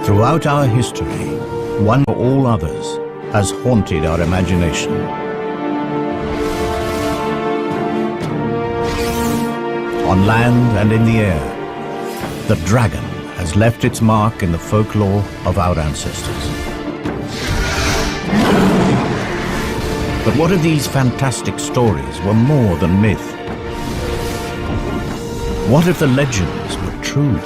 Throughout our history, one or all others has haunted our imagination. On land and in the air, the dragon has left its mark in the folklore of our ancestors. But what if these fantastic stories were more than myth? What if the legends were true?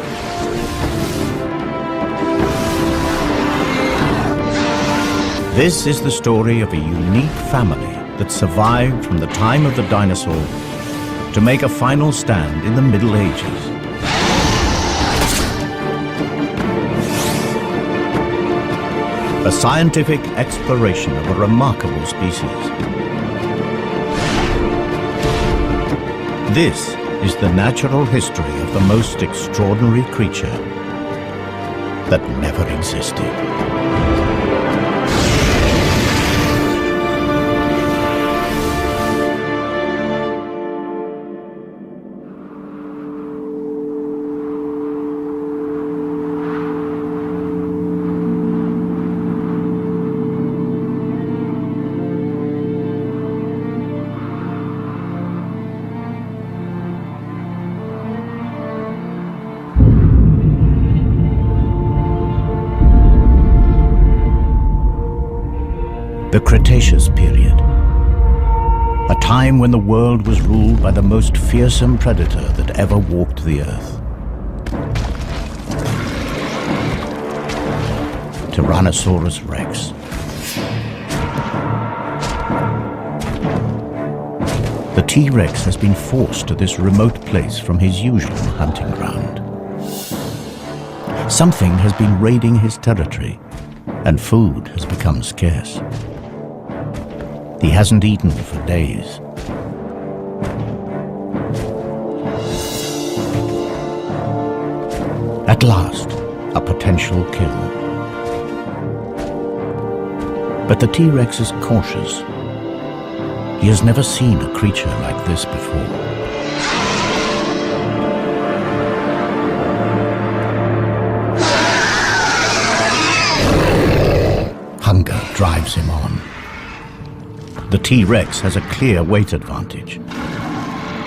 This is the story of a unique family that survived from the time of the dinosaur to make a final stand in the Middle Ages. A scientific exploration of a remarkable species. This is the natural history of the most extraordinary creature that never existed. The Cretaceous period, a time when the world was ruled by the most fearsome predator that ever walked the earth. Tyrannosaurus Rex. The T-Rex has been forced to this remote place from his usual hunting ground. Something has been raiding his territory, and food has become scarce. He hasn't eaten for days. At last, a potential kill. But the T-Rex is cautious. He has never seen a creature like this before. Hunger drives him on. The T-Rex has a clear weight advantage.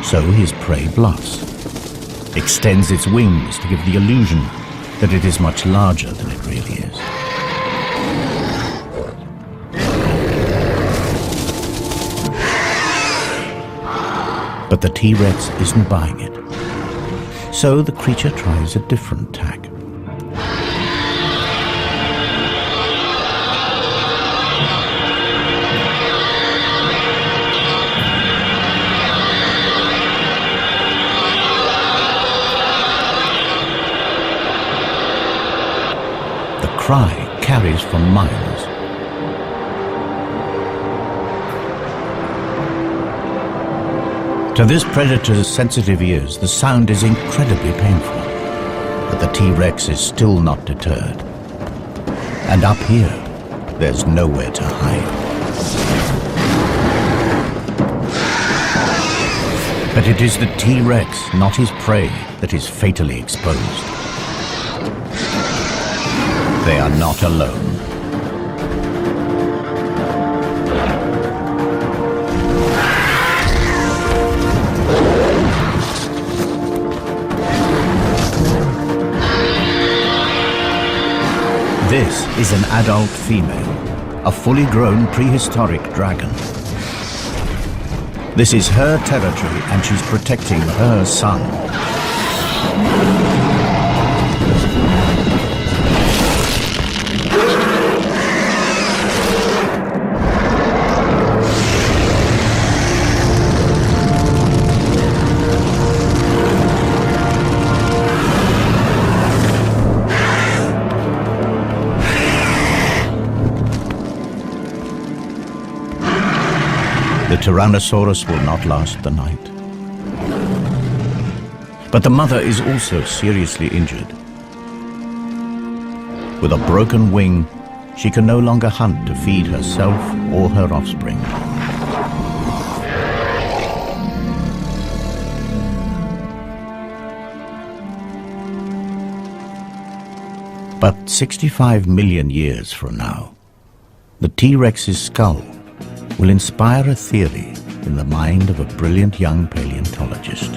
So his prey bluffs, extends its wings to give the illusion that it is much larger than it really is. But the T-Rex isn't buying it. So the creature tries a different tack. The cry carries for miles. To this predator's sensitive ears, the sound is incredibly painful. But the T-Rex is still not deterred. And up here, there's nowhere to hide. But it is the T-Rex, not his prey, that is fatally exposed. They are not alone. This is an adult female, a fully grown prehistoric dragon. This is her territory and she's protecting her son. The Tyrannosaurus will not last the night. But the mother is also seriously injured. With a broken wing, she can no longer hunt to feed herself or her offspring. But 65 million years from now, the T-Rex's skull will inspire a theory in the mind of a brilliant young paleontologist.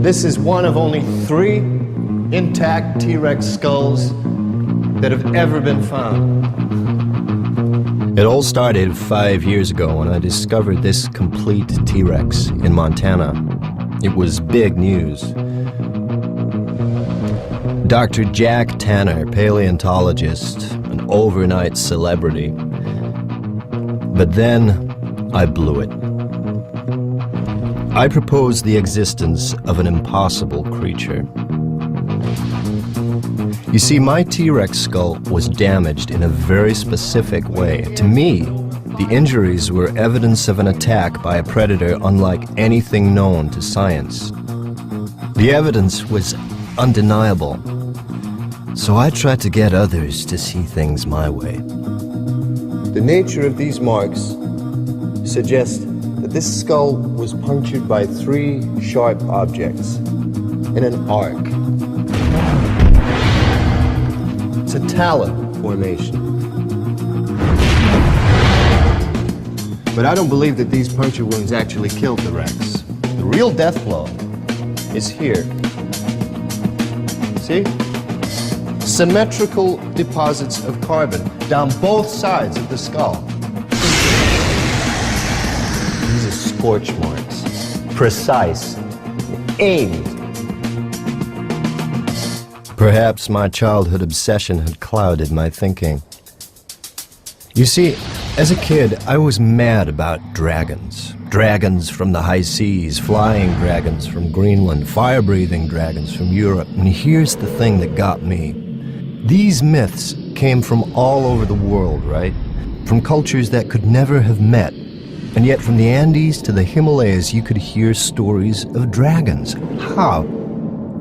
This is one of only 3 intact T-Rex skulls that have ever been found. It all started 5 years ago when I discovered this complete T-Rex in Montana. It was big news. Dr. Jack Tanner, paleontologist, an overnight celebrity. But then I blew it. I proposed the existence of an impossible creature. You see, my T-Rex skull was damaged in a very specific way. To me, the injuries were evidence of an attack by a predator unlike anything known to science. The evidence was undeniable, so I tried to get others to see things my way. The nature of these marks suggests that this skull was punctured by 3 sharp objects in an arc. It's a talon formation. But I don't believe that these puncture wounds actually killed the Rex. The real death blow is here. See? Symmetrical deposits of carbon down both sides of the skull. These are scorch marks. Precise. Aimed. Perhaps my childhood obsession had clouded my thinking. You see, as a kid, I was mad about dragons. Dragons from the high seas, flying dragons from Greenland, fire-breathing dragons from Europe. And here's the thing that got me. These myths came from all over the world, right? From cultures that could never have met. And yet from the Andes to the Himalayas, you could hear stories of dragons. How?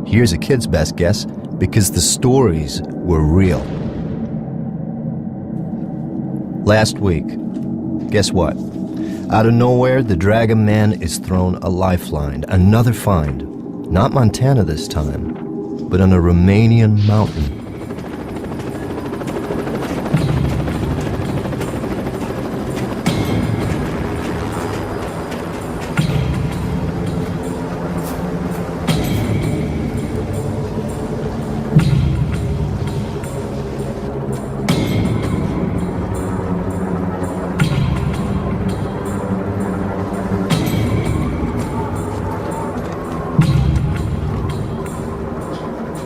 Here's a kid's best guess. Because the stories were real. Last week, guess what? Out of nowhere, the Dragon Man is thrown a lifeline. Another find. Not Montana this time, but on a Romanian mountain.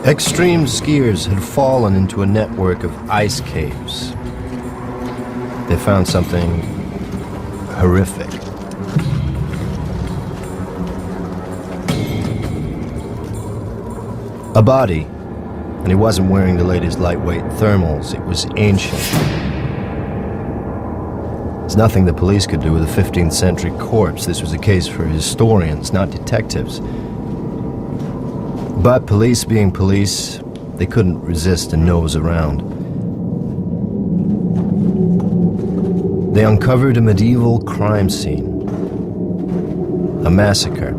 Extreme skiers had fallen into a network of ice caves. They found something horrific. A body, and he wasn't wearing the latest lightweight thermals. It was ancient. There's nothing the police could do with a 15th century corpse. This was a case for historians, not detectives. But police being police, they couldn't resist a nose around. They uncovered a medieval crime scene. A massacre.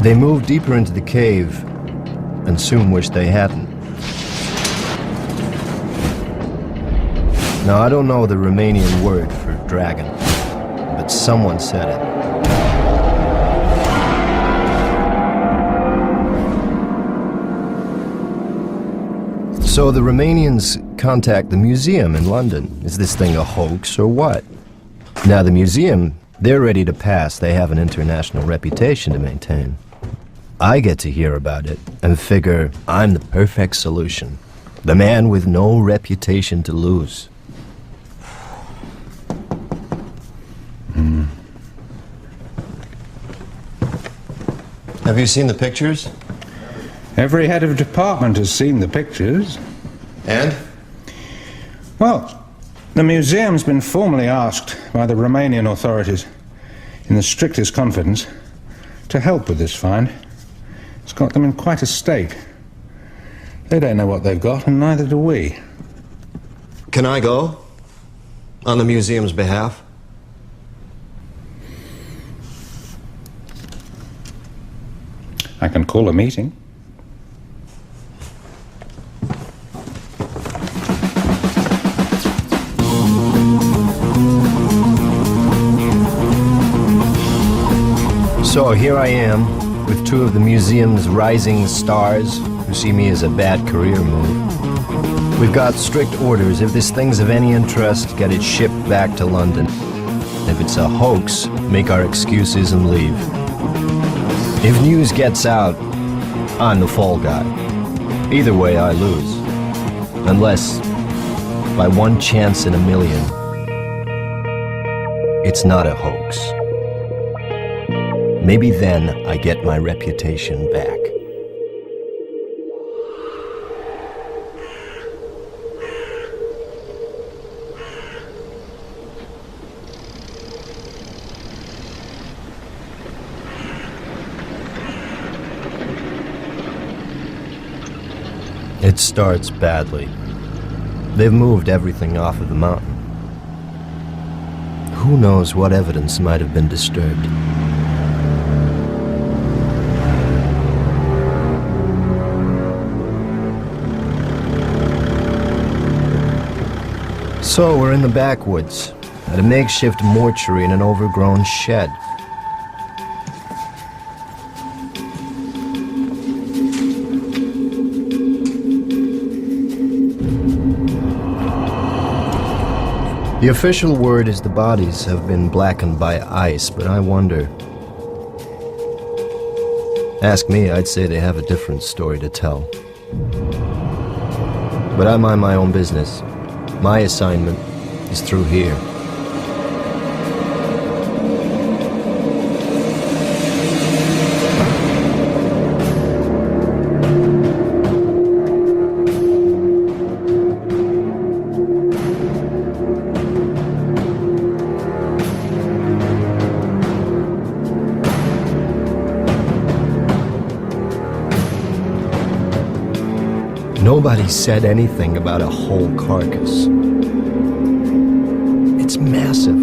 They moved deeper into the cave and soon wished they hadn't. Now, I don't know the Romanian word for dragon, but someone said it. So the Romanians contact the museum in London. Is this thing a hoax or what? Now, the museum, they're ready to pass. They have an international reputation to maintain. I get to hear about it and figure I'm the perfect solution. The man with no reputation to lose. Have you seen the pictures? Every head of department has seen the pictures. And? Well, the museum's been formally asked by the Romanian authorities, in the strictest confidence, to help with this find. It's got them in quite a state. They don't know what they've got, and neither do we. Can I go? On the museum's behalf? I can call a meeting. So here I am, with two of the museum's rising stars who see me as a bad career move. We've got strict orders. If this thing's of any interest, get it shipped back to London. If it's a hoax, make our excuses and leave. If news gets out, I'm the fall guy. Either way, I lose. Unless, by one chance in a million, it's not a hoax. Maybe then I get my reputation back. It starts badly. They've moved everything off of the mountain. Who knows what evidence might have been disturbed? So we're in the backwoods, at a makeshift mortuary in an overgrown shed. The official word is the bodies have been blackened by ice, but I wonder. Ask me, I'd say they have a different story to tell. But I mind my own business. My assignment is through here. Nobody said anything about a whole carcass. It's massive.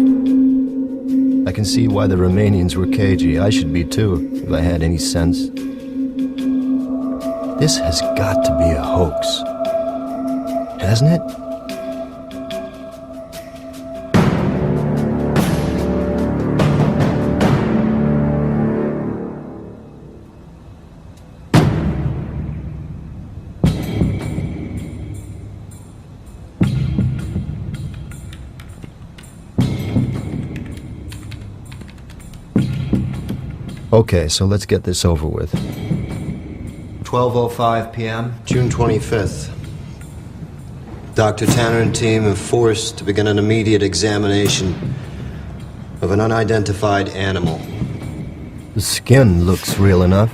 I can see why the Romanians were cagey. I should be too, if I had any sense. This has got to be a hoax. Hasn't it? Okay, so let's get this over with. 12:05 p.m., June 25th. Dr. Tanner and team are forced to begin an immediate examination of an unidentified animal. The skin looks real enough.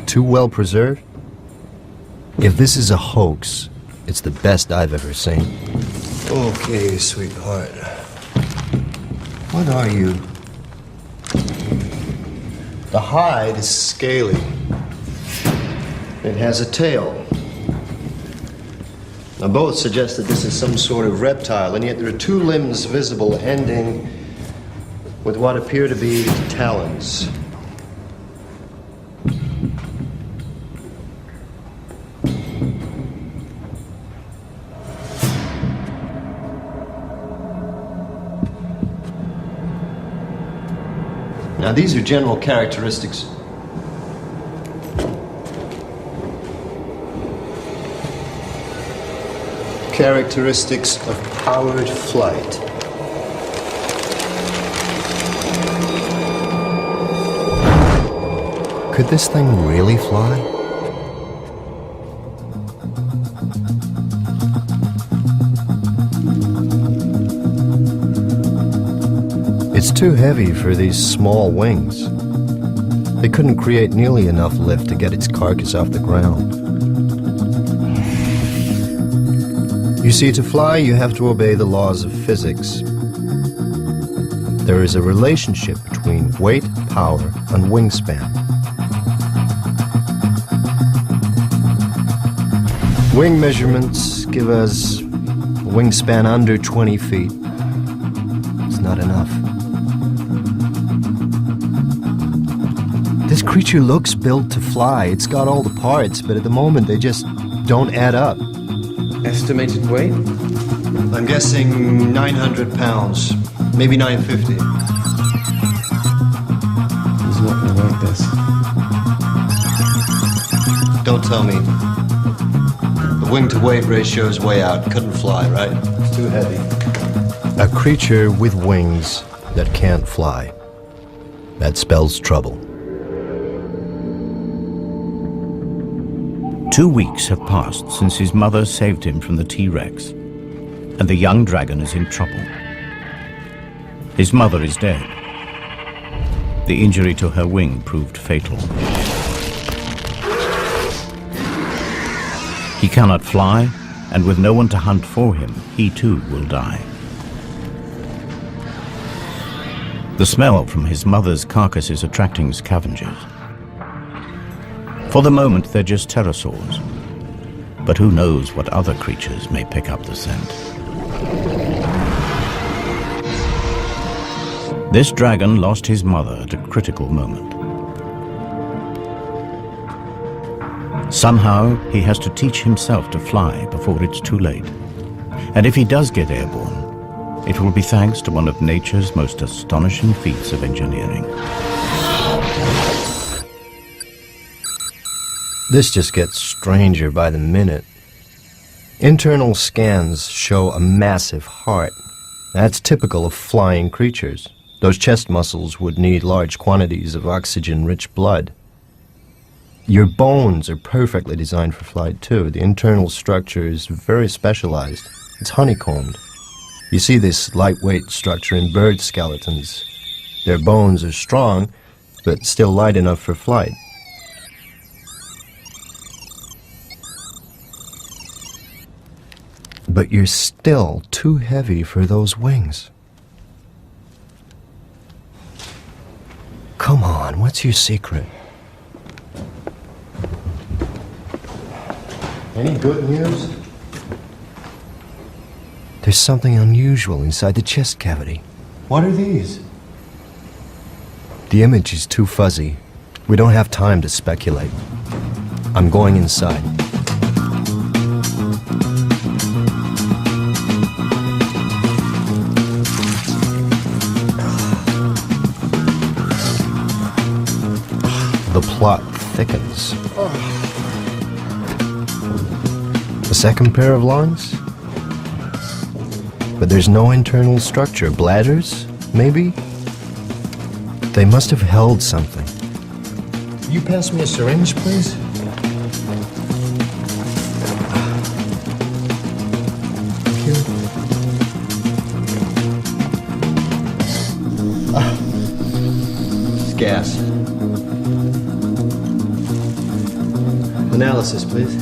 Too well preserved. If this is a hoax, it's the best I've ever seen. Okay, sweetheart. What are you? The hide is scaly. It has a tail. Now, both suggest that this is some sort of reptile, and yet there are two limbs visible ending with what appear to be talons. Now, these are general characteristics. Characteristics of powered flight. Could this thing really fly? It's too heavy for these small wings. They couldn't create nearly enough lift to get its carcass off the ground. You see, to fly, you have to obey the laws of physics. There is a relationship between weight, power, and wingspan. Wing measurements give us a wingspan under 20 feet. It's not enough. This creature looks built to fly. It's got all the parts, but at the moment they just don't add up. Estimated weight? I'm guessing 900 pounds, maybe 950. He's not gonna like this. Don't tell me. The wing-to-weight ratio is way out. Couldn't fly, right? It's too heavy. A creature with wings that can't fly. That spells trouble. 2 weeks have passed since his mother saved him from the T-Rex, and the young dragon is in trouble. His mother is dead. The injury to her wing proved fatal. He cannot fly, and with no one to hunt for him, he too will die. The smell from his mother's carcass is attracting scavengers. For the moment, they're just pterosaurs, but who knows what other creatures may pick up the scent. This dragon lost his mother at a critical moment. Somehow, he has to teach himself to fly before it's too late. And if he does get airborne, it will be thanks to one of nature's most astonishing feats of engineering. This just gets stranger by the minute. Internal scans show a massive heart. That's typical of flying creatures. Those chest muscles would need large quantities of oxygen-rich blood. Your bones are perfectly designed for flight, too. The internal structure is very specialized. It's honeycombed. You see this lightweight structure in bird skeletons. Their bones are strong, but still light enough for flight. But you're still too heavy for those wings. Come on, what's your secret? Any good news? There's something unusual inside the chest cavity. What are these? The image is too fuzzy. We don't have time to speculate. I'm going inside. The plot thickens. A second pair of lungs? But there's no internal structure. Bladders, maybe? They must have held something. Will you pass me a syringe, please? Thank you. It's gas. Analysis, please.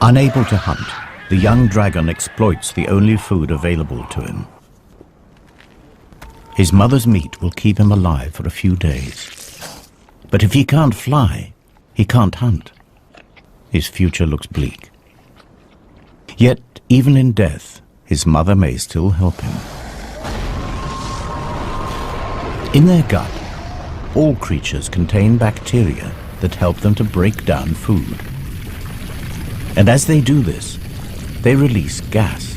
Unable to hunt, the young dragon exploits the only food available to him. His mother's meat will keep him alive for a few days. But if he can't fly, he can't hunt. His future looks bleak. Yet, even in death, his mother may still help him. In their gut, all creatures contain bacteria that help them to break down food. And as they do this, they release gas.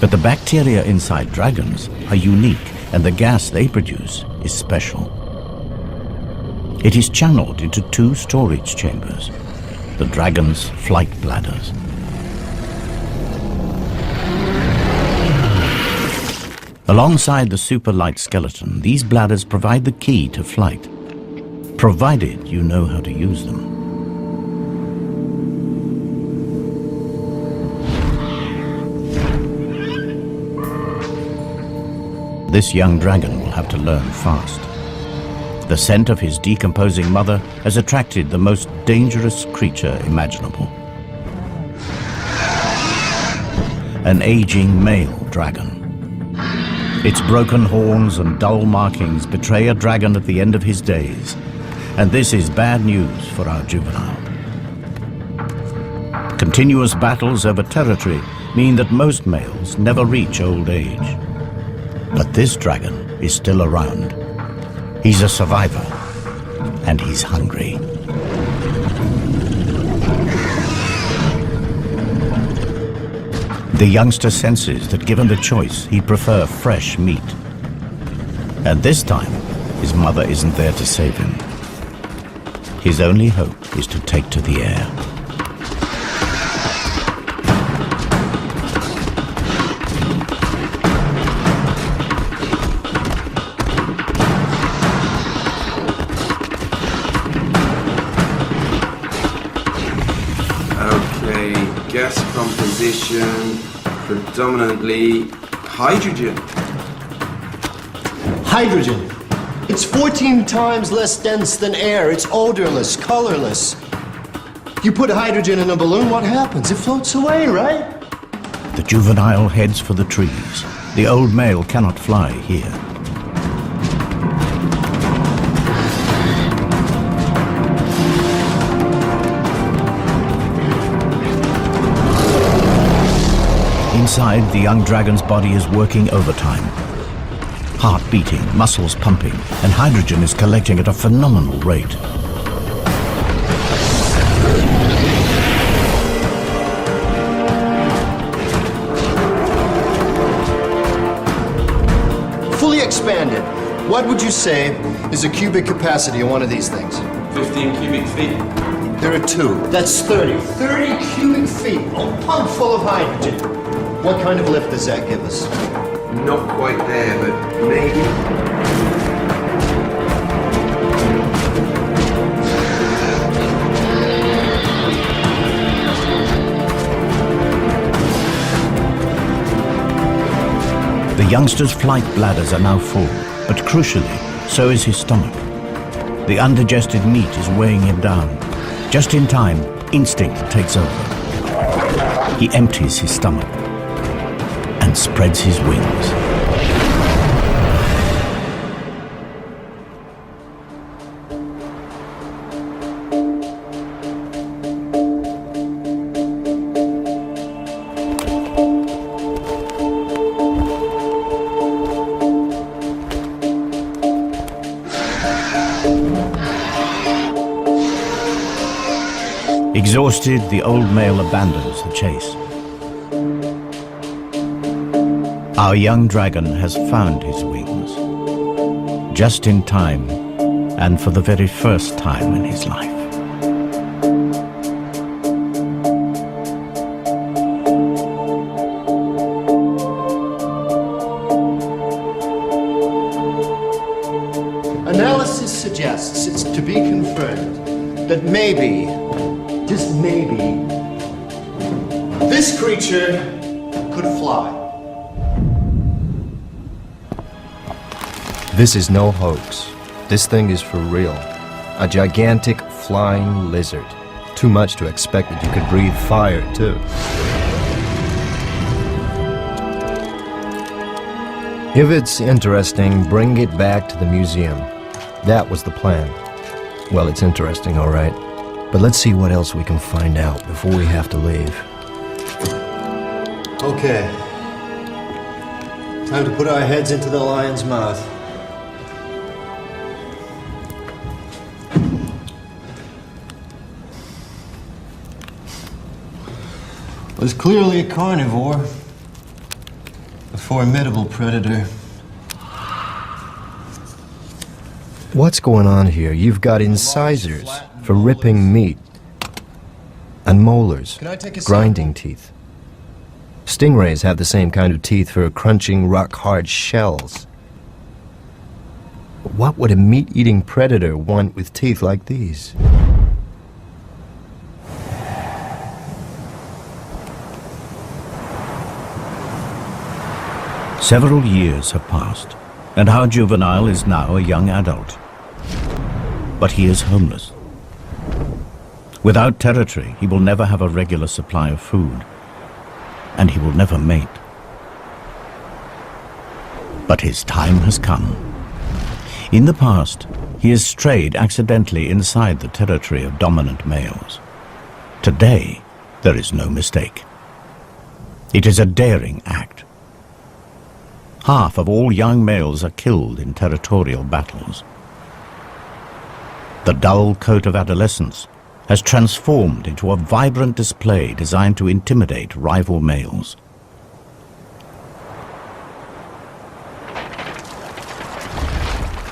But the bacteria inside dragons are unique, and the gas they produce is special. It is channeled into 2 storage chambers, the dragon's flight bladders. Alongside the super light skeleton, these bladders provide the key to flight, provided you know how to use them. this young dragon will have to learn fast. The scent of his decomposing mother has attracted the most dangerous creature imaginable. An aging male dragon. Its broken horns and dull markings betray a dragon at the end of his days, and this is bad news for our juvenile. Continuous battles over territory mean that most males never reach old age. But this dragon is still around. He's a survivor, and he's hungry. The youngster senses that given the choice, he'd prefer fresh meat. And this time, his mother isn't there to save him. His only hope is to take to the air. Okay, gas composition, predominantly hydrogen. Hydrogen. It's 14 times less dense than air. It's odorless, colorless. You put hydrogen in a balloon, what happens? It floats away, right? The juvenile heads for the trees. The old male cannot fly here. Inside, the young dragon's body is working overtime. Heart beating, muscles pumping, and hydrogen is collecting at a phenomenal rate. Fully expanded. What would you say is the cubic capacity of one of these things? 15 cubic feet. There are two. That's 30. 30 cubic feet. A pump full of hydrogen. What kind of lift does that give us? Not quite there, but maybe. The youngster's flight bladders are now full, but crucially, so is his stomach. The undigested meat is weighing him down. Just in time, instinct takes over. He empties his stomach and spreads his wings. Exhausted, the old male abandons the chase. Our young dragon has found his wings, just in time, and for the very first time in his life. Analysis suggests, it's to be confirmed, that maybe, just maybe, this creature could fly. This is no hoax. This thing is for real. A gigantic flying lizard. Too much to expect that you could breathe fire, too. If it's interesting, bring it back to the museum. That was the plan. Well, it's interesting, all right. But let's see what else we can find out before we have to leave. Okay. Time to put our heads into the lion's mouth. Was clearly a carnivore, a formidable predator. What's going on here? You've got incisors for ripping meat, and molars, Can I take a grinding teeth. Stingrays have the same kind of teeth for crunching rock-hard shells. What would a meat-eating predator want with teeth like these? Several years have passed. and our juvenile is now a young adult. But he is homeless. Without territory, he will never have a regular supply of food, and he will never mate. But his time has come. In the past, he has strayed accidentally inside the territory of dominant males. Today, there is no mistake. It is a daring act. Half of all young males are killed in territorial battles. The dull coat of adolescence has transformed into a vibrant display designed to intimidate rival males.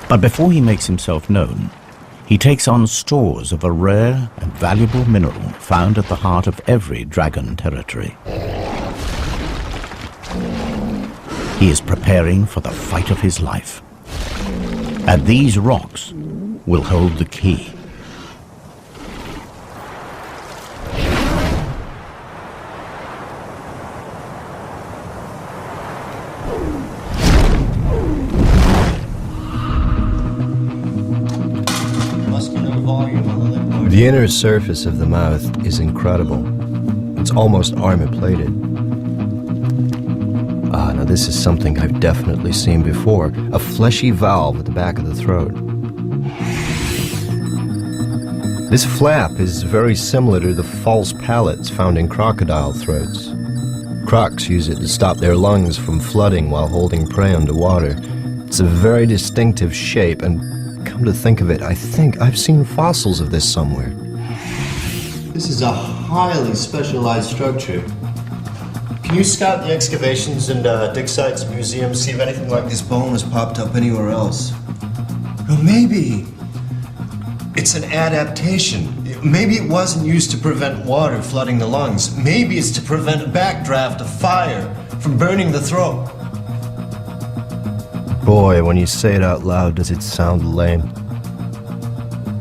But before he makes himself known, he takes on stores of a rare and valuable mineral found at the heart of every dragon territory. He is preparing for the fight of his life. And these rocks will hold the key. The inner surface of the mouth is incredible. It's almost armor-plated. Now this is something I've definitely seen before. A fleshy valve at the back of the throat. This flap is very similar to the false palates found in crocodile throats. Crocs use it to stop their lungs from flooding while holding prey underwater. It's a very distinctive shape, and come to think of it, I think I've seen fossils of this somewhere. This is a highly specialized structure. Can you scout the excavations and dig sites and museums, see if anything like this bone has popped up anywhere else? Or maybe it's an adaptation. Maybe it wasn't used to prevent water flooding the lungs. Maybe it's to prevent a backdraft of fire from burning the throat. Boy, when you say it out loud, does it sound lame.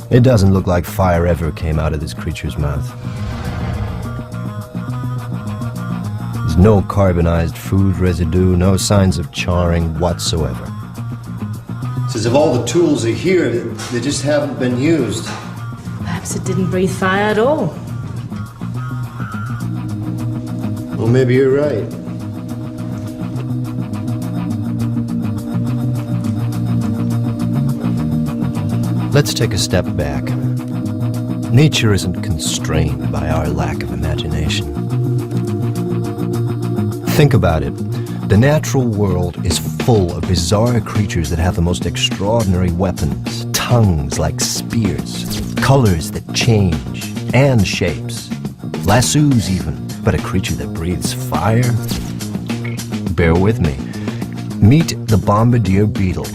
It doesn't look like fire ever came out of this creature's mouth. There's no carbonized food residue, no signs of charring whatsoever. It's as if all the tools are here, they just haven't been used. Perhaps it didn't breathe fire at all. Well, maybe you're right. Let's take a step back. Nature isn't constrained by our lack of imagination. Think about it. The natural world is full of bizarre creatures that have the most extraordinary weapons, tongues like spears, colors that change, and shapes. Lassos even, but a creature that breathes fire? Bear with me. Meet the bombardier beetle.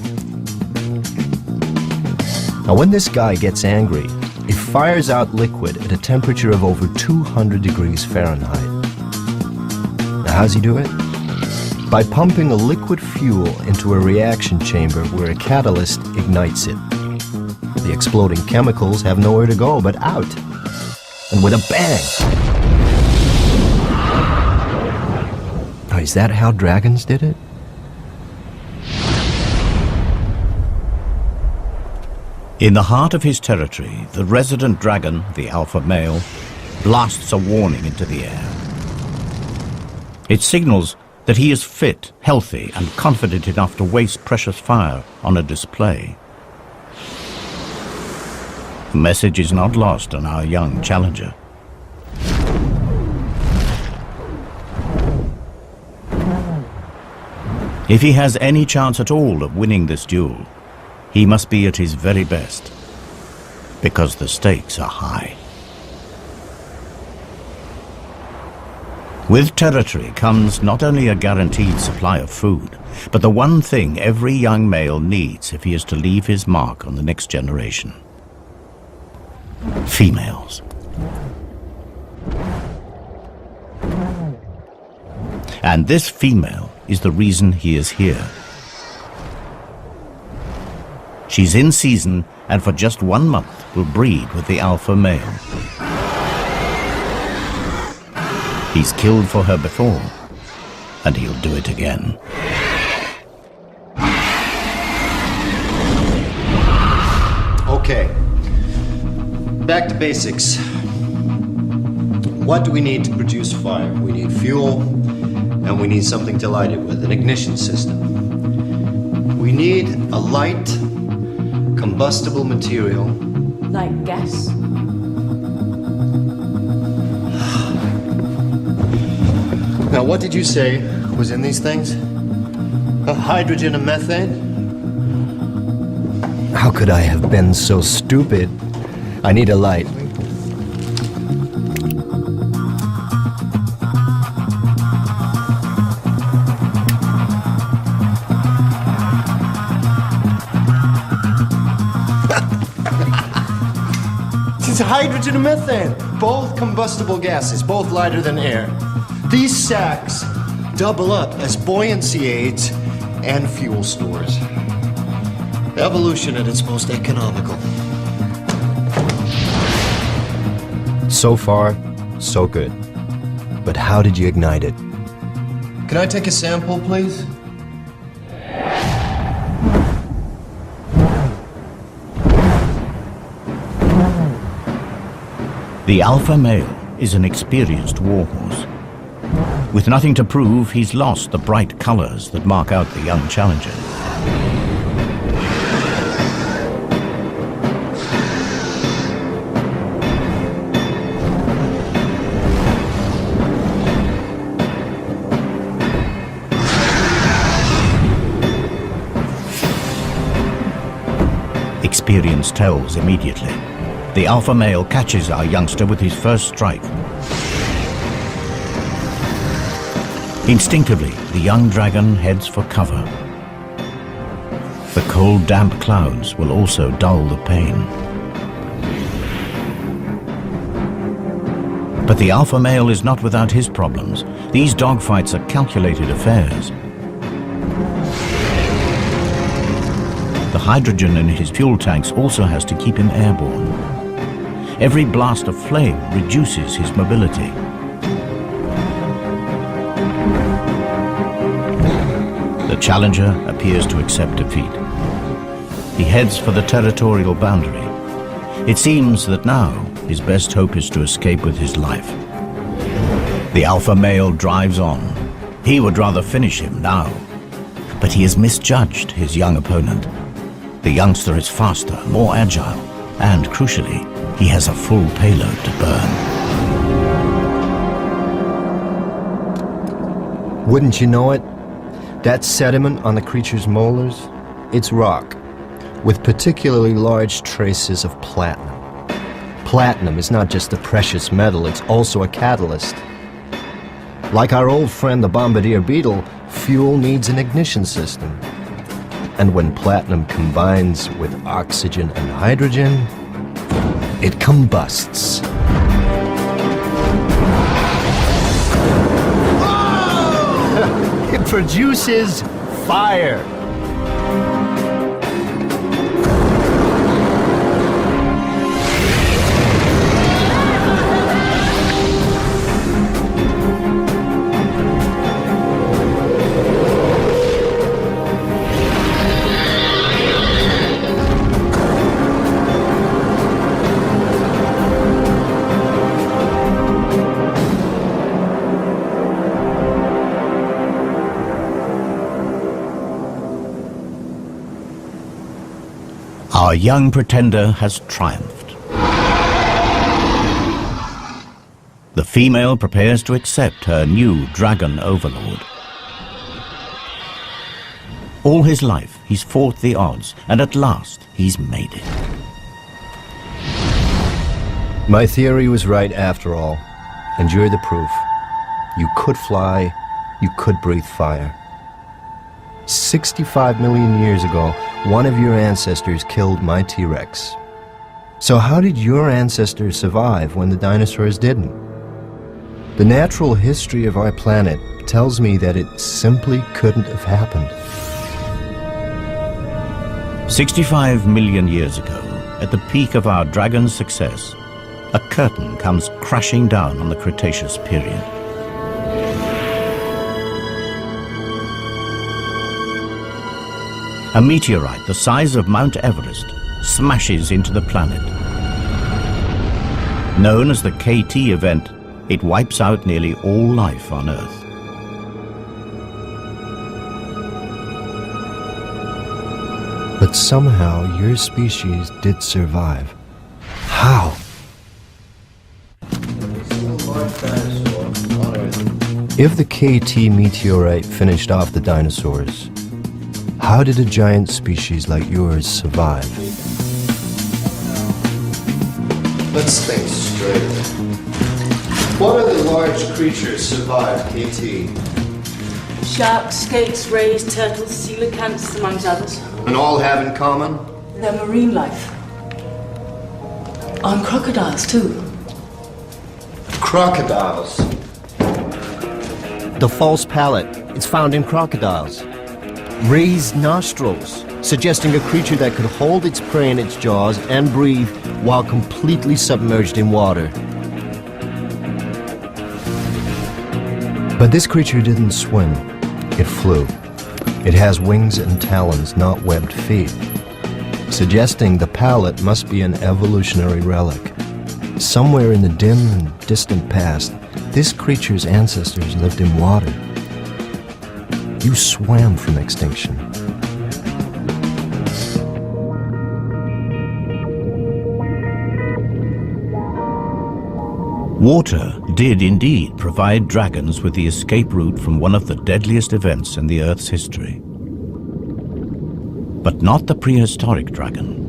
Now when this guy gets angry, it fires out liquid at a temperature of over 200 degrees Fahrenheit. Now how's he do it? By pumping a liquid fuel into a reaction chamber where a catalyst ignites it. The exploding chemicals have nowhere to go but out. And with a bang! Now is that how dragons did it? In the heart of his territory, the resident dragon, the alpha male, blasts a warning into the air. It signals that he is fit, healthy, and confident enough to waste precious fire on a display. The message is not lost on our young challenger. If he has any chance at all of winning this duel, he must be at his very best, because the stakes are high. With territory comes not only a guaranteed supply of food, but the one thing every young male needs if he is to leave his mark on the next generation: females. And this female is the reason he is here. She's in season, and for just 1 month will breed with the alpha male. He's killed for her before, and he'll do it again. back to basics. What do we need to produce fire? We need fuel, and we need something to light it with, an ignition system. We need a light, combustible material. Like gas? Now, what did you say was in these things? Hydrogen and methane? How could I have been so stupid? I need a light. It's hydrogen and methane, both combustible gases, both lighter than air. These sacks double up as buoyancy aids and fuel stores. Evolution at its most economical. So far, so good. But how did you ignite it? Can I take a sample, please? The alpha male is an experienced warhorse. With nothing to prove, he's lost the bright colors that mark out the young challenger. Experience tells immediately. The alpha male catches our youngster with his first strike. Instinctively, the young dragon heads for cover. The cold, damp clouds will also dull the pain. But the alpha male is not without his problems. These dogfights are calculated affairs. The hydrogen in his fuel tanks also has to keep him airborne. Every blast of flame reduces his mobility. The challenger appears to accept defeat. He heads for the territorial boundary. It seems that now his best hope is to escape with his life. The alpha male drives on. He would rather finish him now. But he has misjudged his young opponent. The youngster is faster, more agile, and crucially, he has a full payload to burn. Wouldn't you know it? That sediment on the creature's molars, it's rock, with particularly large traces of platinum. Platinum is not just a precious metal, it's also a catalyst. Like our old friend the bombardier beetle, fuel needs an ignition system. And when platinum combines with oxygen and hydrogen, it combusts. It produces fire. Our young pretender has triumphed. The female prepares to accept her new dragon overlord. All his life, he's fought the odds, and at last, he's made it. My theory was right after all, and you're the proof. You could fly, you could breathe fire. 65 million years ago, one of your ancestors killed my T-Rex. So how did your ancestors survive when the dinosaurs didn't? The natural history of our planet tells me that it simply couldn't have happened. 65 million years ago, at the peak of our dragon's success, a curtain comes crashing down on the Cretaceous period. A meteorite the size of Mount Everest smashes into the planet. Known as the KT event, it wipes out nearly all life on Earth. But somehow your species did survive. How? If the KT meteorite finished off the dinosaurs, how did a giant species like yours survive? Let's think straight. What other large creatures survived KT? Sharks, skates, rays, turtles, coelacanths, amongst others. And all have in common? Their marine life. On crocodiles, too. Crocodiles. The false palate, it's found in crocodiles. Raised nostrils, suggesting a creature that could hold its prey in its jaws and breathe while completely submerged in water. But this creature didn't swim, it flew. It has wings and talons, not webbed feet, suggesting the palate must be an evolutionary relic. Somewhere in the dim and distant past, this creature's ancestors lived in water. You swam from extinction. Water did indeed provide dragons with the escape route from one of the deadliest events in the Earth's history. But not the prehistoric dragon.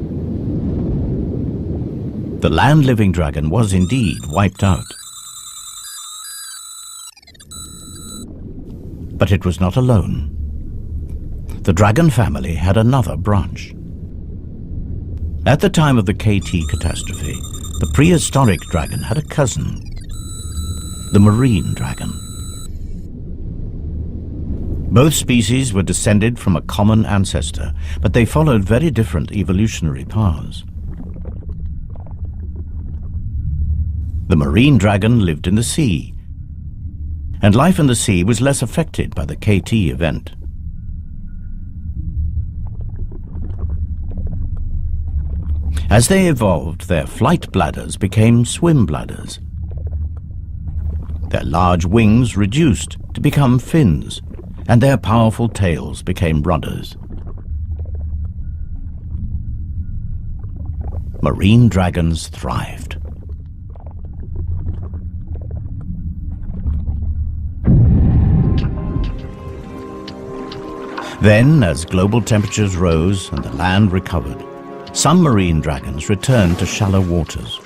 The land-living dragon was indeed wiped out. But it was not alone. The dragon family had another branch. At the time of the KT catastrophe, the prehistoric dragon had a cousin, the marine dragon. Both species were descended from a common ancestor, but they followed very different evolutionary paths. The marine dragon lived in the sea, and life in the sea was less affected by the KT event. As they evolved, their flight bladders became swim bladders. Their large wings reduced to become fins, and their powerful tails became rudders. Marine dragons thrived. Then, as global temperatures rose and the land recovered, some marine dragons returned to shallow waters.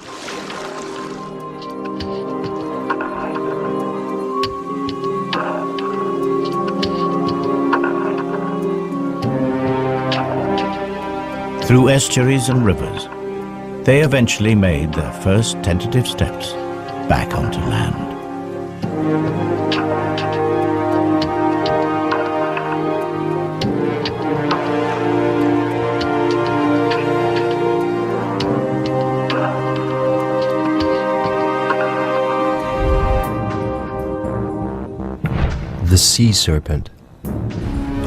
Through estuaries and rivers, they eventually made their first tentative steps back onto land. The sea serpent.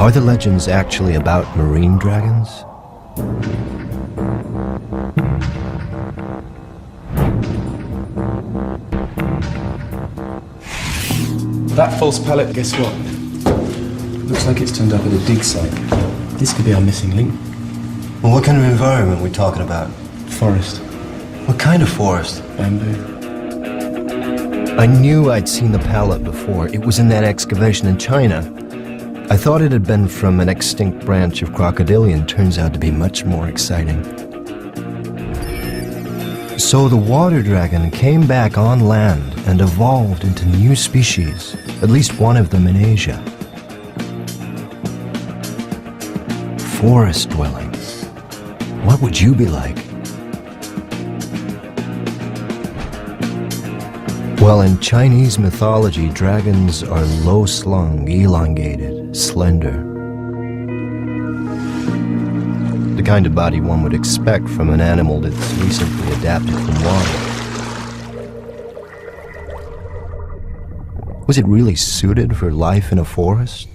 Are the legends actually about marine dragons? That false pallet, guess what? Looks like it's turned up at a dig site. This could be our missing link. Well, what kind of environment are we talking about? Forest. What kind of forest? Bamboo. I knew I'd seen the pallet before. It was in that excavation in China. I thought it had been from an extinct branch of crocodilian. Turns out to be much more exciting. So the water dragon came back on land and evolved into new species, at least one of them in Asia. Forest dwelling. What would you be like? Well, in Chinese mythology, dragons are low-slung, elongated, slender. The kind of body one would expect from an animal that's recently adapted from water. Was it really suited for life in a forest?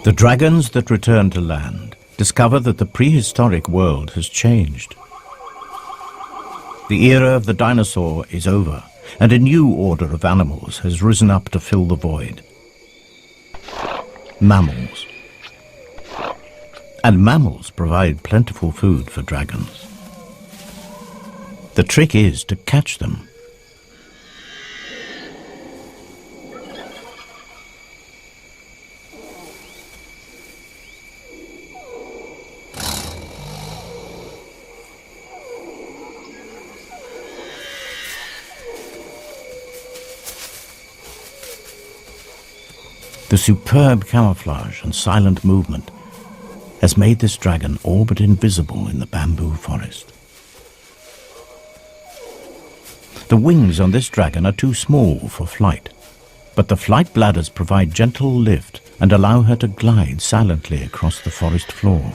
The dragons that return to land discover that the prehistoric world has changed. The era of the dinosaur is over, and a new order of animals has risen up to fill the void. Mammals. And mammals provide plentiful food for dragons. The trick is to catch them. The superb camouflage and silent movement has made this dragon all but invisible in the bamboo forest. The wings on this dragon are too small for flight, but the flight bladders provide gentle lift and allow her to glide silently across the forest floor.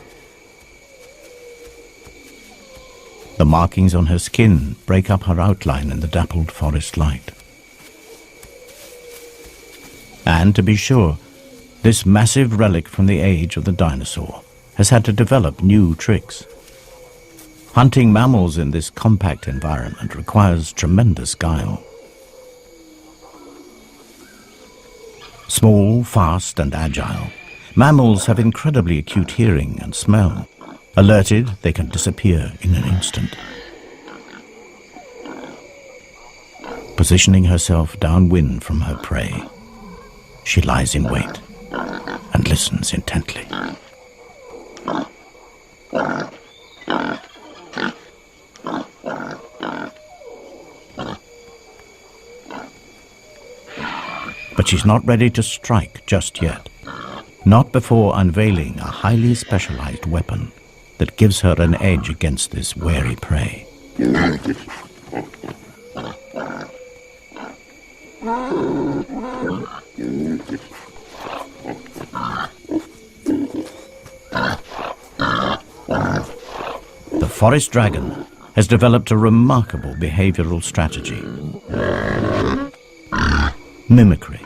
The markings on her skin break up her outline in the dappled forest light. And to be sure, this massive relic from the age of the dinosaur has had to develop new tricks. Hunting mammals in this compact environment requires tremendous guile. Small, fast, and agile, mammals have incredibly acute hearing and smell. Alerted, they can disappear in an instant. Positioning herself downwind from her prey, she lies in wait and listens intently. But she's not ready to strike just yet. Not before unveiling a highly specialized weapon that gives her an edge against this wary prey. The forest dragon has developed a remarkable behavioral strategy. Mimicry.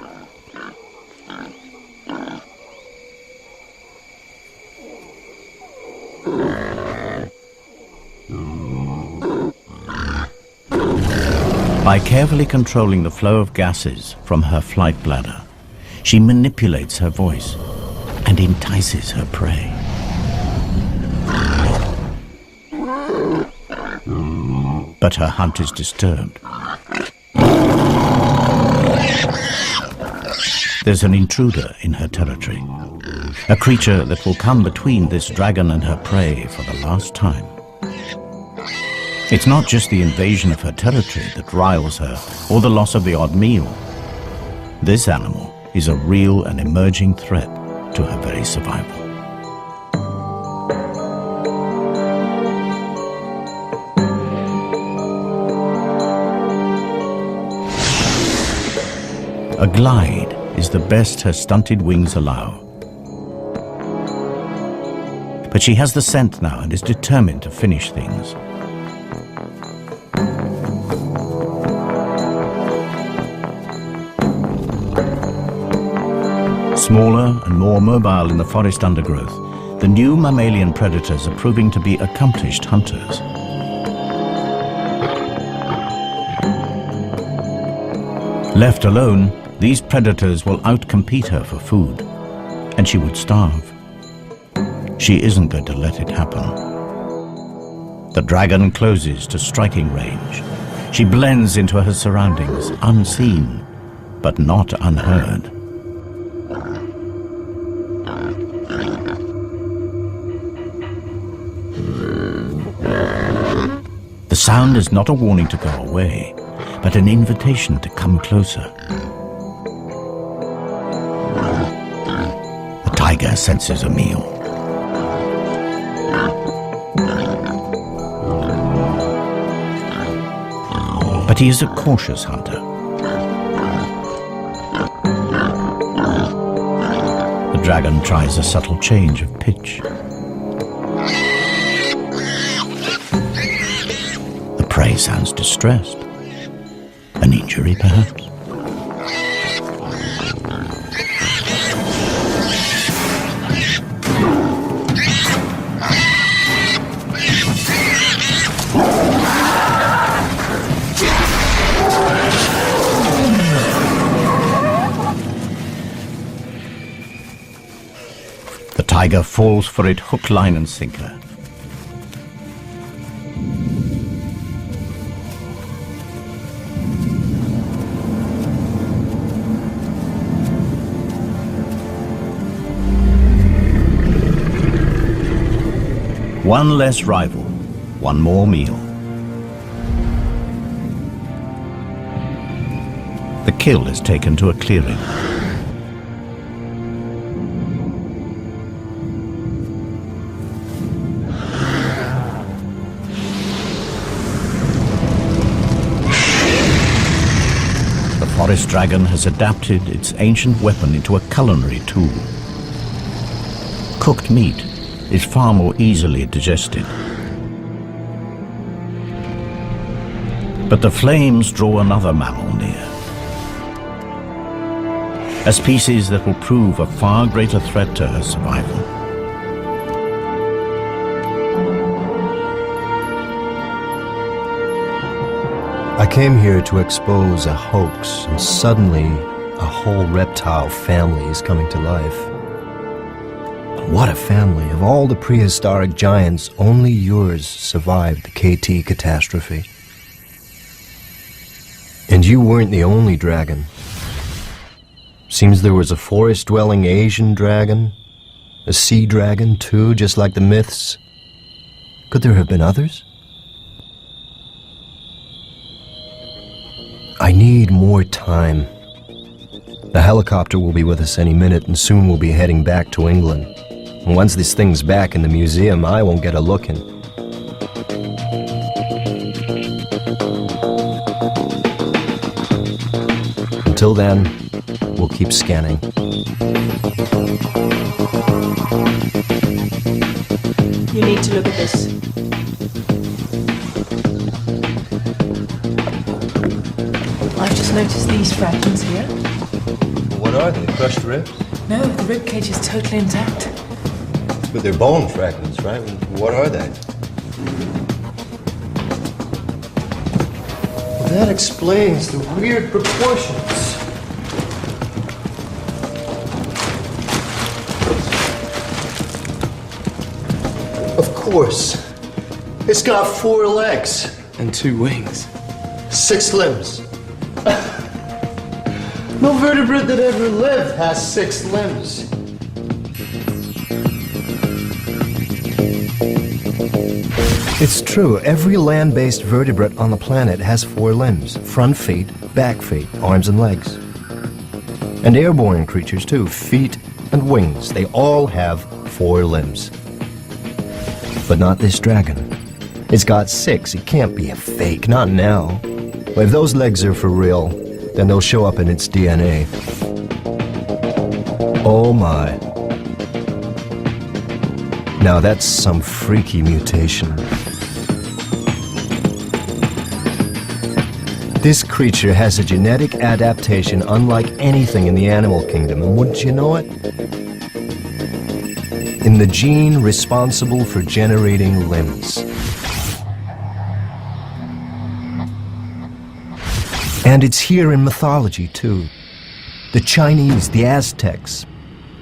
By carefully controlling the flow of gases from her flight bladder, she manipulates her voice and entices her prey. But her hunt is disturbed. There's an intruder in her territory, a creature that will come between this dragon and her prey for the last time. It's not just the invasion of her territory that riles her, or the loss of the odd meal. This animal is a real and emerging threat to her very survival. A glide is the best her stunted wings allow. But she has the scent now and is determined to finish things. Smaller and more mobile in the forest undergrowth, the new mammalian predators are proving to be accomplished hunters. Left alone, these predators will outcompete her for food, and she would starve. She isn't going to let it happen. The dragon closes to striking range. She blends into her surroundings, unseen, but not unheard. The sound is not a warning to go away, but an invitation to come closer. The tiger senses a meal. But he is a cautious hunter. The dragon tries a subtle change of pitch. The prey sounds distressed. An injury, perhaps? tiger falls for it hook, line and sinker. One less rival, one more meal. The kill is taken to a clearing. The forest dragon has adapted its ancient weapon into a culinary tool. Cooked meat is far more easily digested. But the flames draw another mammal near. A species that will prove a far greater threat to her survival. I came here to expose a hoax, and suddenly a whole reptile family is coming to life. What a family. Of all the prehistoric giants, only yours survived the KT catastrophe. And you weren't the only dragon. Seems there was a forest-dwelling Asian dragon, a sea dragon too, just like the myths. Could there have been others? I need more time. The helicopter will be with us any minute, and soon we'll be heading back to England. And once this thing's back in the museum, I won't get a look in. Until then, we'll keep scanning. You need to look at this. I've just noticed these fragments here. What are they? Crushed ribs? No, the rib cage is totally intact. But they're bone fragments, right? What are they? Well, that explains the weird proportions. Of course. It's got 4 legs. And 2 wings. 6 limbs. No vertebrate that ever lived has 6 limbs. It's true. Every land-based vertebrate on the planet has 4 limbs. Front feet, back feet, arms and legs. And airborne creatures too. Feet and wings. They all have 4 limbs. But not this dragon. It's got 6. It can't be a fake. Not now. If those legs are for real, then they'll show up in its DNA. Oh my. Now that's some freaky mutation. This creature has a genetic adaptation unlike anything in the animal kingdom, and wouldn't you know it? In the gene responsible for generating limbs. And it's here in mythology, too. The Chinese, the Aztecs,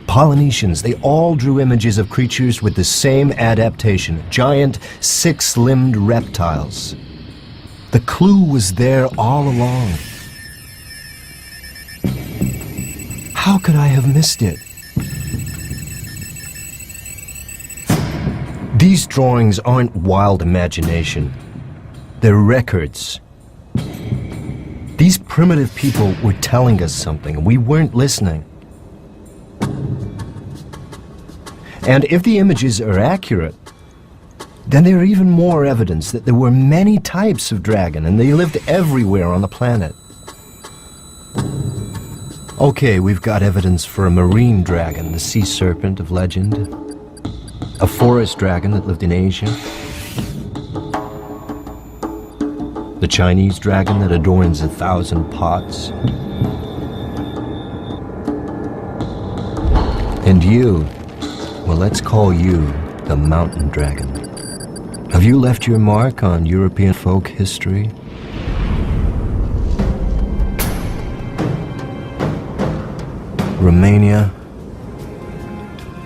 Polynesians, they all drew images of creatures with the same adaptation, giant 6-limbed reptiles. The clue was there all along. How could I have missed it? These drawings aren't wild imagination. They're records. These primitive people were telling us something, and we weren't listening. And if the images are accurate, then there are even more evidence that there were many types of dragon, and they lived everywhere on the planet. Okay, we've got evidence for a marine dragon, the sea serpent of legend, a forest dragon that lived in Asia, the Chinese dragon that adorns 1,000 pots, and you, well, let's call you the mountain dragon. Have you left your mark on European folk history? Romania,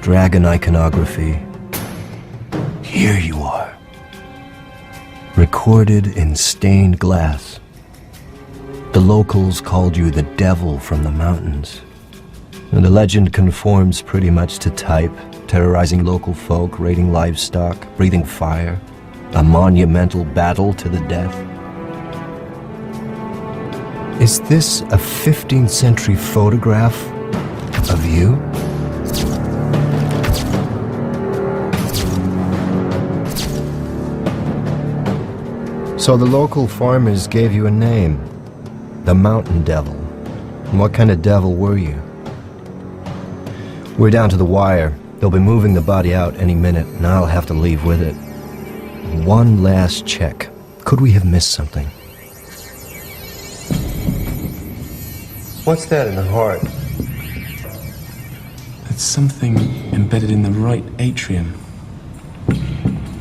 dragon iconography. Here you are, recorded in stained glass. The locals called you the devil from the mountains. And the legend conforms pretty much to type, terrorizing local folk, raiding livestock, breathing fire, a monumental battle to the death. Is this a 15th century photograph of you? So the local farmers gave you a name, the Mountain Devil. And what kind of devil were you? We're down to the wire. They'll be moving the body out any minute, and I'll have to leave with it. One last check. Could we have missed something? What's that in the heart? It's something embedded in the right atrium.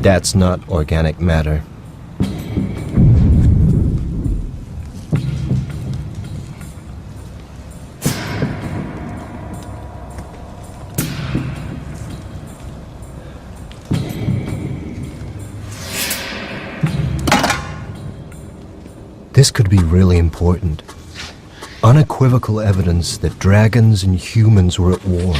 That's not organic matter. This could be really important. Unequivocal evidence that dragons and humans were at war.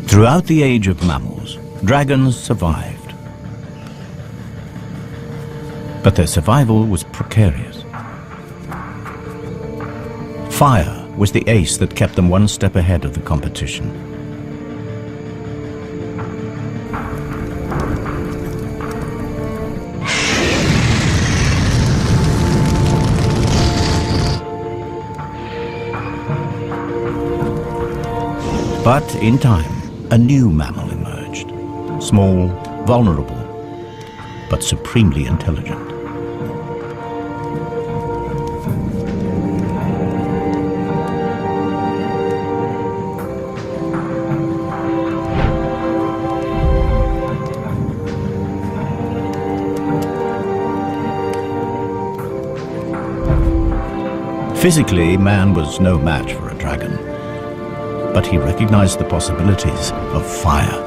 Throughout the age of mammals, dragons survived. But their survival was precarious. Fire was the ace that kept them one step ahead of the competition. But in time, a new mammal emerged. Small, vulnerable, but supremely intelligent. Physically, man was no match for a dragon. But he recognized the possibilities of fire.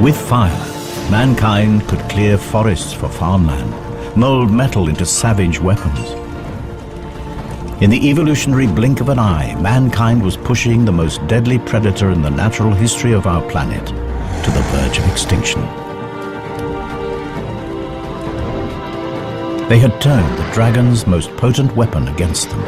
With fire, mankind could clear forests for farmland, mold metal into savage weapons. In the evolutionary blink of an eye, mankind was pushing the most deadly predator in the natural history of our planet to the verge of extinction. They had turned the dragon's most potent weapon against them.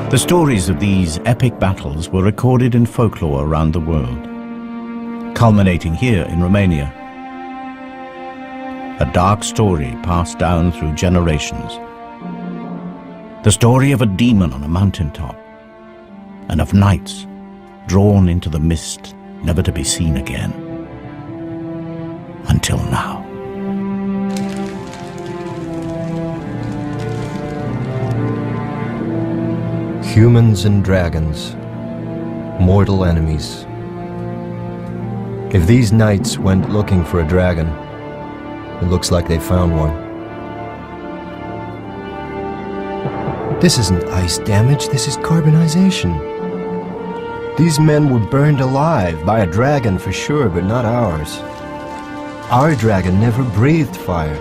The stories of these epic battles were recorded in folklore around the world, culminating here in Romania. A dark story passed down through generations. The story of a demon on a mountaintop, and of nights drawn into the mist, never to be seen again. Until now. Humans and dragons, mortal enemies. If these knights went looking for a dragon, it looks like they found one. This isn't ice damage, this is carbonization. These men were burned alive by a dragon for sure, but not ours. Our dragon never breathed fire.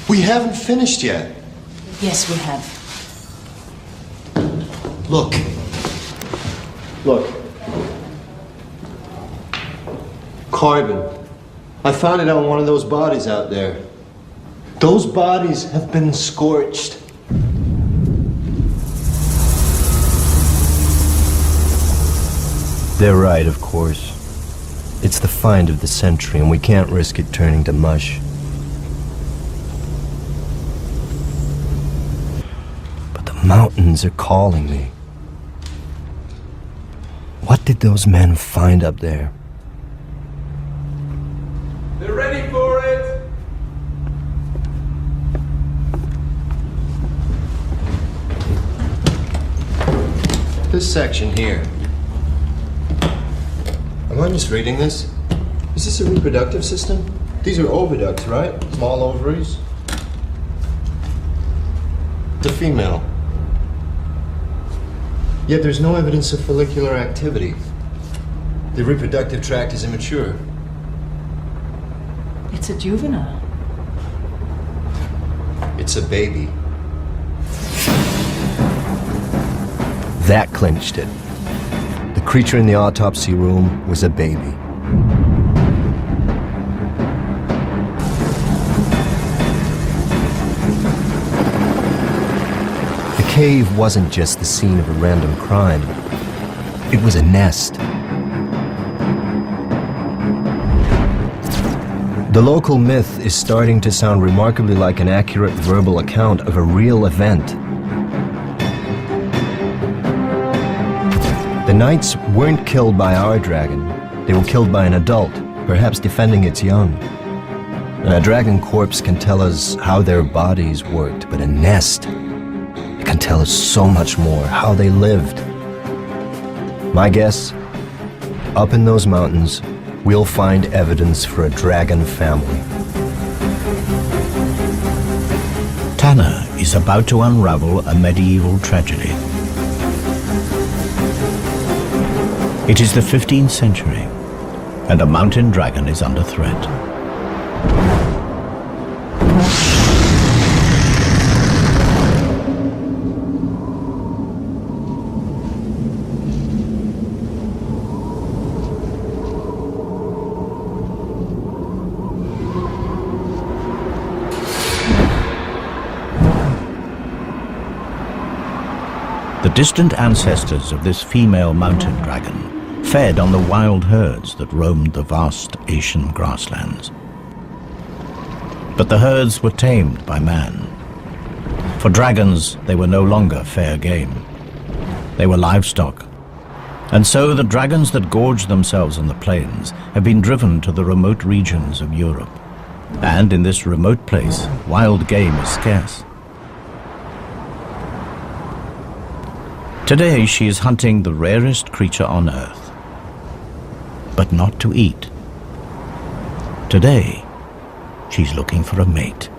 We haven't finished yet. Yes, we have. Look. Look. Carbon. I found it on one of those bodies out there. Those bodies have been scorched. They're right, of course. It's the find of the century, and we can't risk it turning to mush. But the mountains are calling me. What did those men find up there? They're ready for it! This section here. Am I misreading this? Is this a reproductive system? These are oviducts, right? Small ovaries. The female. Yet there's no evidence of follicular activity. The reproductive tract is immature. It's a juvenile. It's a baby. That clinched it. The creature in the autopsy room was a baby. The cave wasn't just the scene of a random crime. It was a nest. The local myth is starting to sound remarkably like an accurate verbal account of a real event. The knights weren't killed by our dragon. They were killed by an adult, perhaps defending its young. And a dragon corpse can tell us how their bodies worked, but a nest, it can tell us so much more, how they lived. My guess, up in those mountains, we'll find evidence for a dragon family. Tanner is about to unravel a medieval tragedy. It is the 15th century, and a mountain dragon is under threat. The distant ancestors of this female mountain dragon fed on the wild herds that roamed the vast Asian grasslands. But the herds were tamed by man. For dragons, they were no longer fair game. They were livestock. And so the dragons that gorged themselves on the plains have been driven to the remote regions of Europe. And in this remote place, wild game is scarce. Today she is hunting the rarest creature on earth. But not to eat. Today, she's looking for a mate.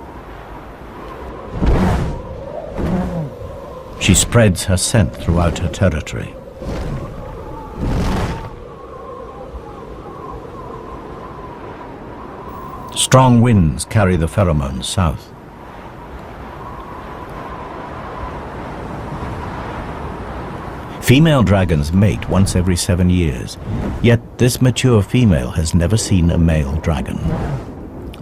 She spreads her scent throughout her territory. Strong winds carry the pheromones south. Female dragons mate once every 7 years, yet this mature female has never seen a male dragon.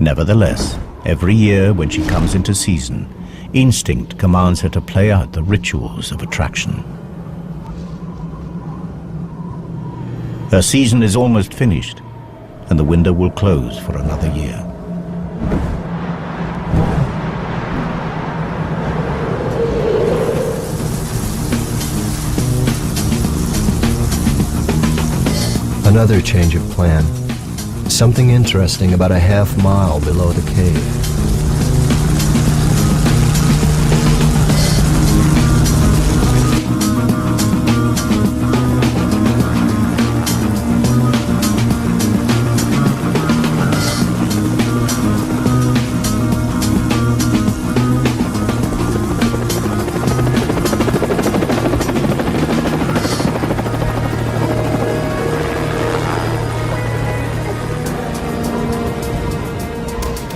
Nevertheless, every year when she comes into season, instinct commands her to play out the rituals of attraction. Her season is almost finished, and the window will close for another year. Another change of plan. Something interesting about a half-mile below the cave.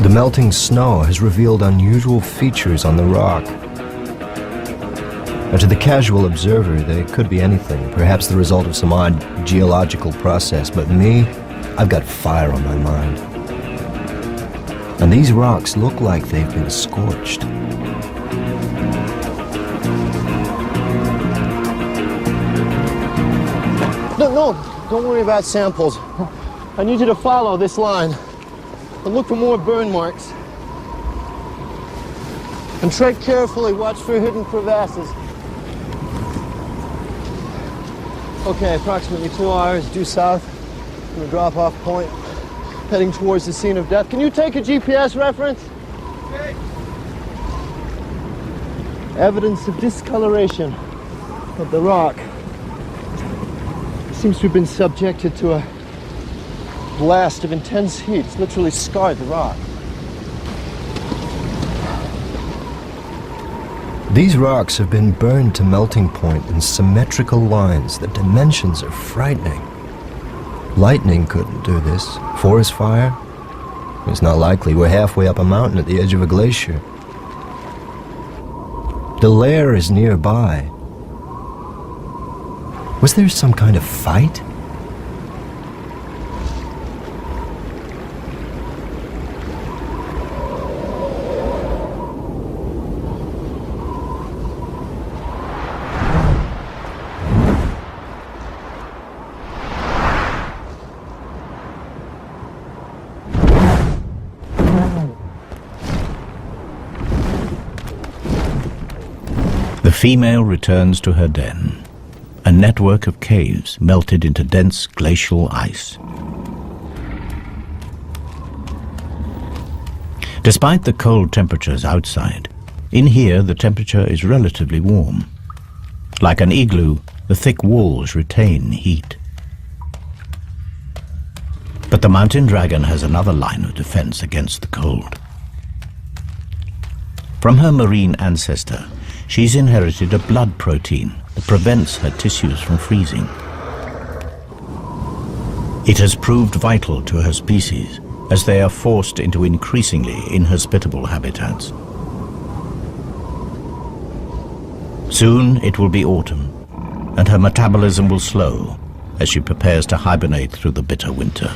The melting snow has revealed unusual features on the rock. Now, to the casual observer, they could be anything, perhaps the result of some odd geological process, but me, I've got fire on my mind. And these rocks look like they've been scorched. No, don't worry about samples. I need you to follow this line and look for more burn marks. And tread carefully, watch for hidden crevasses. Okay, approximately 2 hours due south from the drop-off point, heading towards the scene of death. Can you take a GPS reference? Okay. Evidence of discoloration of the rock. It seems to have been subjected to a blast of intense heat. It's literally scarred the rock. These rocks have been burned to melting point in symmetrical lines. The dimensions are frightening. Lightning couldn't do this. Forest fire? It's not likely. We're halfway up a mountain at the edge of a glacier. The lair is nearby. Was there some kind of fight? The female returns to her den, a network of caves melted into dense glacial ice. Despite the cold temperatures outside, in here the temperature is relatively warm. Like an igloo, the thick walls retain heat. But the mountain dragon has another line of defense against the cold. From her marine ancestor, she's inherited a blood protein that prevents her tissues from freezing. It has proved vital to her species as they are forced into increasingly inhospitable habitats. Soon it will be autumn, and her metabolism will slow as she prepares to hibernate through the bitter winter.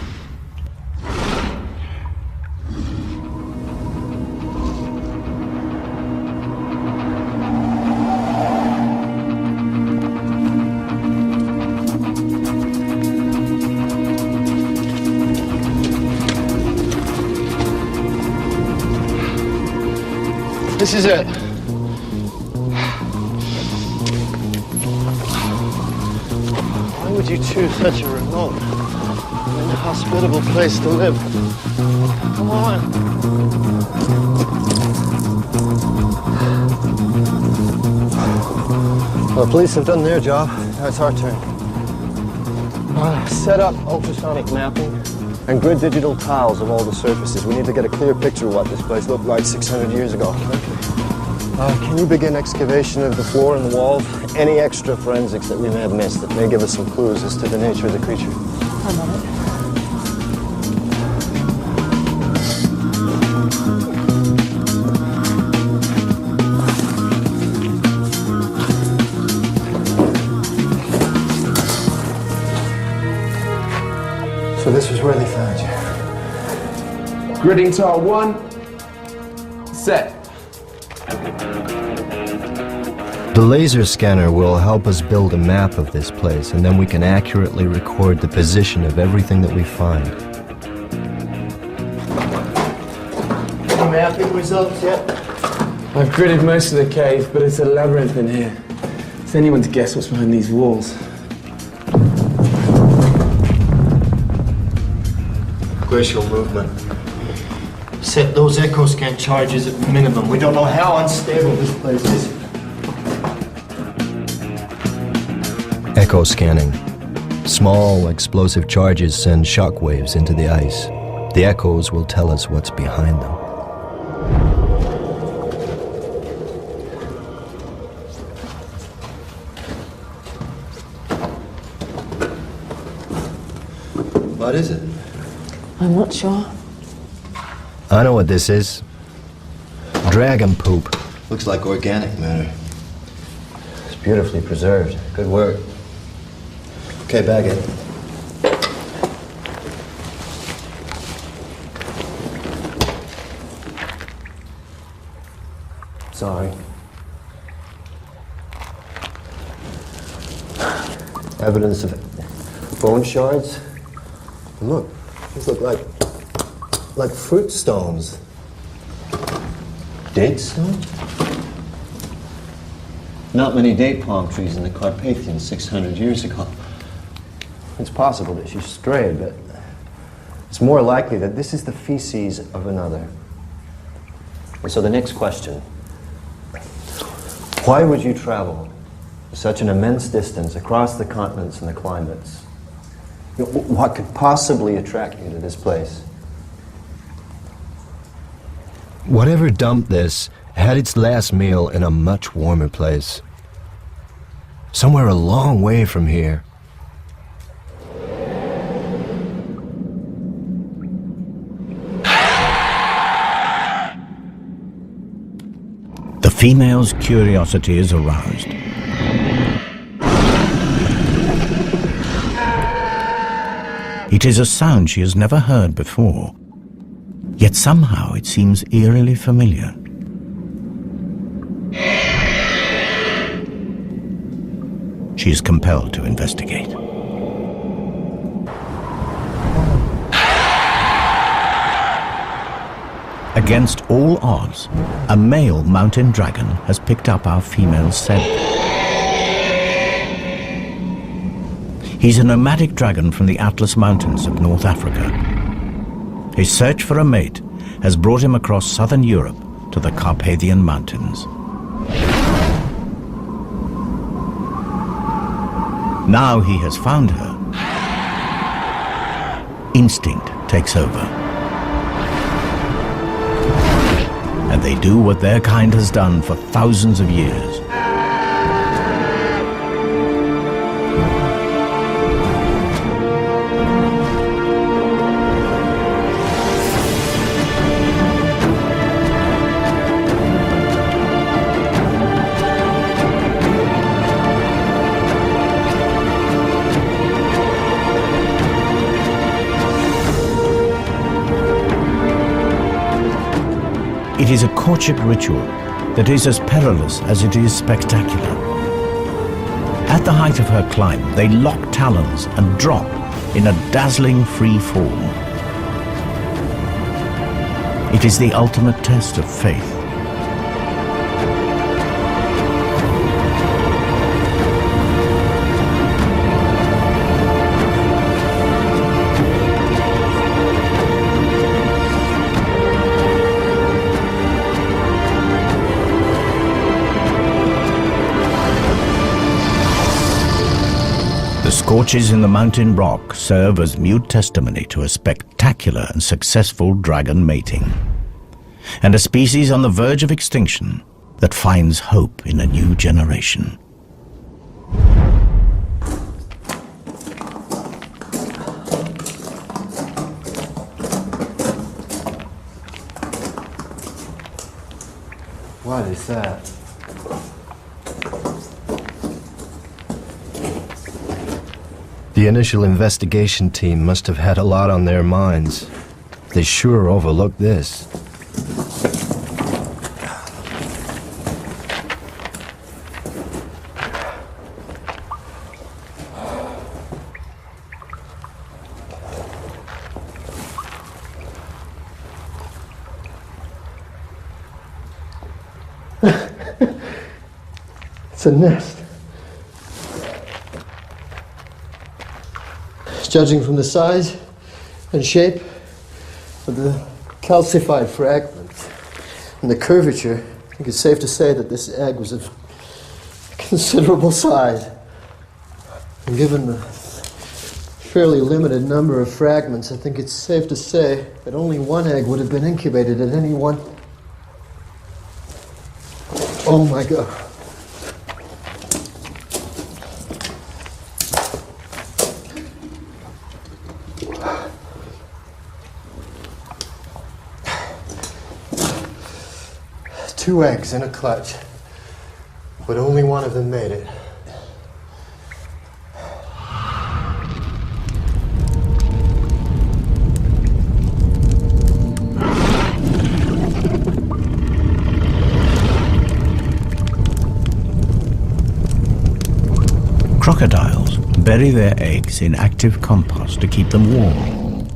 This is it. Why would you choose such a remote, inhospitable place to live? Come on. Well, the police have done their job. Now it's our turn. Set up ultrasonic mapping and grid digital tiles of all the surfaces. We need to get a clear picture of what this place looked like 600 years ago. Can you begin excavation of the floor and the walls? Any extra forensics that we may have missed that may give us some clues as to the nature of the creature? I'm on it. So this was where they found you. Gridding tile 1. Set. The laser scanner will help us build a map of this place, and then we can accurately record the position of everything that we find. Any mapping results yet? I've gridded most of the cave, but it's a labyrinth in here. It's anyone's guess what's behind these walls. Glacial movement. Set those echo scan charges at minimum. We don't know how unstable this place is. Echo scanning. Small explosive charges send shock waves into the ice. The echoes will tell us what's behind them. What is it? I'm not sure. I know what this is. Dragon poop. Looks like organic matter. It's beautifully preserved. Good work. Okay, bag it. Sorry. Evidence of bone shards. And look, these look like fruit stones. Date stones? Not many date palm trees in the Carpathians 600 years ago. It's possible that she strayed, but it's more likely that this is the feces of another. And so the next question, why would you travel such an immense distance across the continents and the climates? What could possibly attract you to this place? Whatever dumped this had its last meal in a much warmer place. Somewhere a long way from here. The female's curiosity is aroused. It is a sound she has never heard before, yet somehow it seems eerily familiar. She is compelled to investigate. Against all odds, a male mountain dragon has picked up our female's scent. He's a nomadic dragon from the Atlas Mountains of North Africa. His search for a mate has brought him across southern Europe to the Carpathian Mountains. Now he has found her, instinct takes over. And they do what their kind has done for thousands of years. It is a courtship ritual that is as perilous as it is spectacular. At the height of her climb, they lock talons and drop in a dazzling free fall. It is the ultimate test of faith. The scorches in the mountain rock serve as mute testimony to a spectacular and successful dragon mating, and a species on the verge of extinction that finds hope in a new generation. What is that? The initial investigation team must have had a lot on their minds. They sure overlooked this. It's a nest. Judging from the size and shape of the calcified fragments and the curvature, I think it's safe to say that this egg was of considerable size. And given the fairly limited number of fragments, I think it's safe to say that only one egg would have been incubated at any one. Oh my God. Two eggs in a clutch. But only one of them made it. Crocodiles bury their eggs in active compost to keep them warm.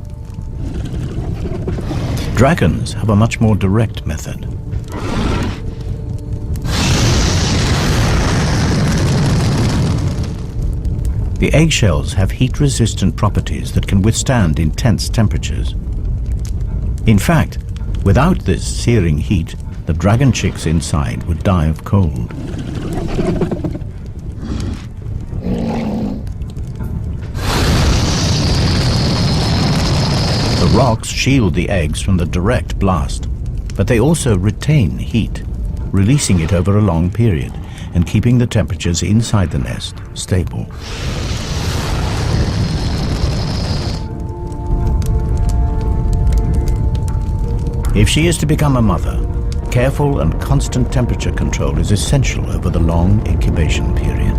Dragons have a much more direct method. The eggshells have heat-resistant properties that can withstand intense temperatures. In fact, without this searing heat, the dragon chicks inside would die of cold. The rocks shield the eggs from the direct blast, but they also retain heat, releasing it over a long period and keeping the temperatures inside the nest stable. If she is to become a mother, careful and constant temperature control is essential over the long incubation period.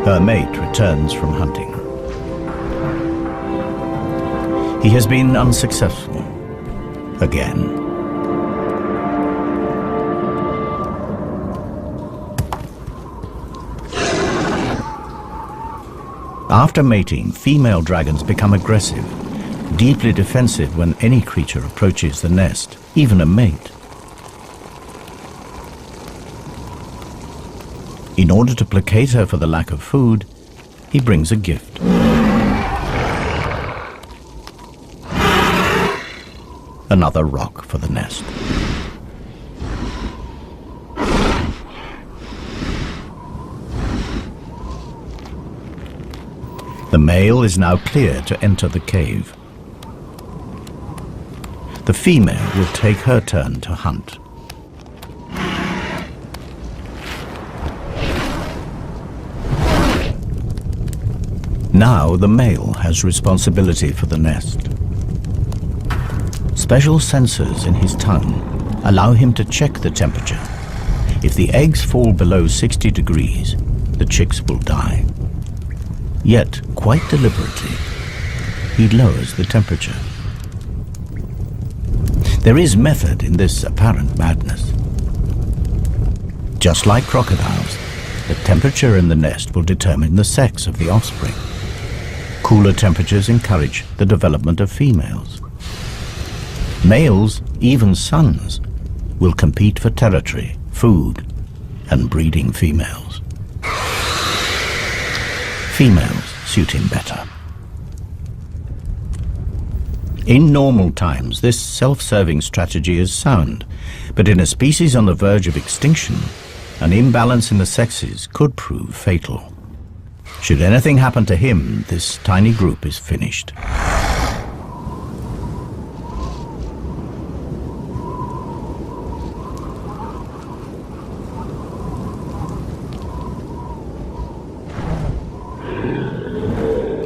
Her mate returns from hunting. He has been unsuccessful again. After mating, female dragons become aggressive, deeply defensive when any creature approaches the nest, even a mate. In order to placate her for the lack of food, he brings a gift. Another rock for the nest. The male is now clear to enter the cave. The female will take her turn to hunt. Now the male has responsibility for the nest. Special sensors in his tongue allow him to check the temperature. If the eggs fall below 60 degrees, the chicks will die. Yet, quite deliberately, he lowers the temperature. There is method in this apparent madness. Just like crocodiles, the temperature in the nest will determine the sex of the offspring. Cooler temperatures encourage the development of females. Males, even sons, will compete for territory, food, and breeding females. Females suit him better. In normal times, this self-serving strategy is sound, but in a species on the verge of extinction, an imbalance in the sexes could prove fatal. Should anything happen to him, this tiny group is finished.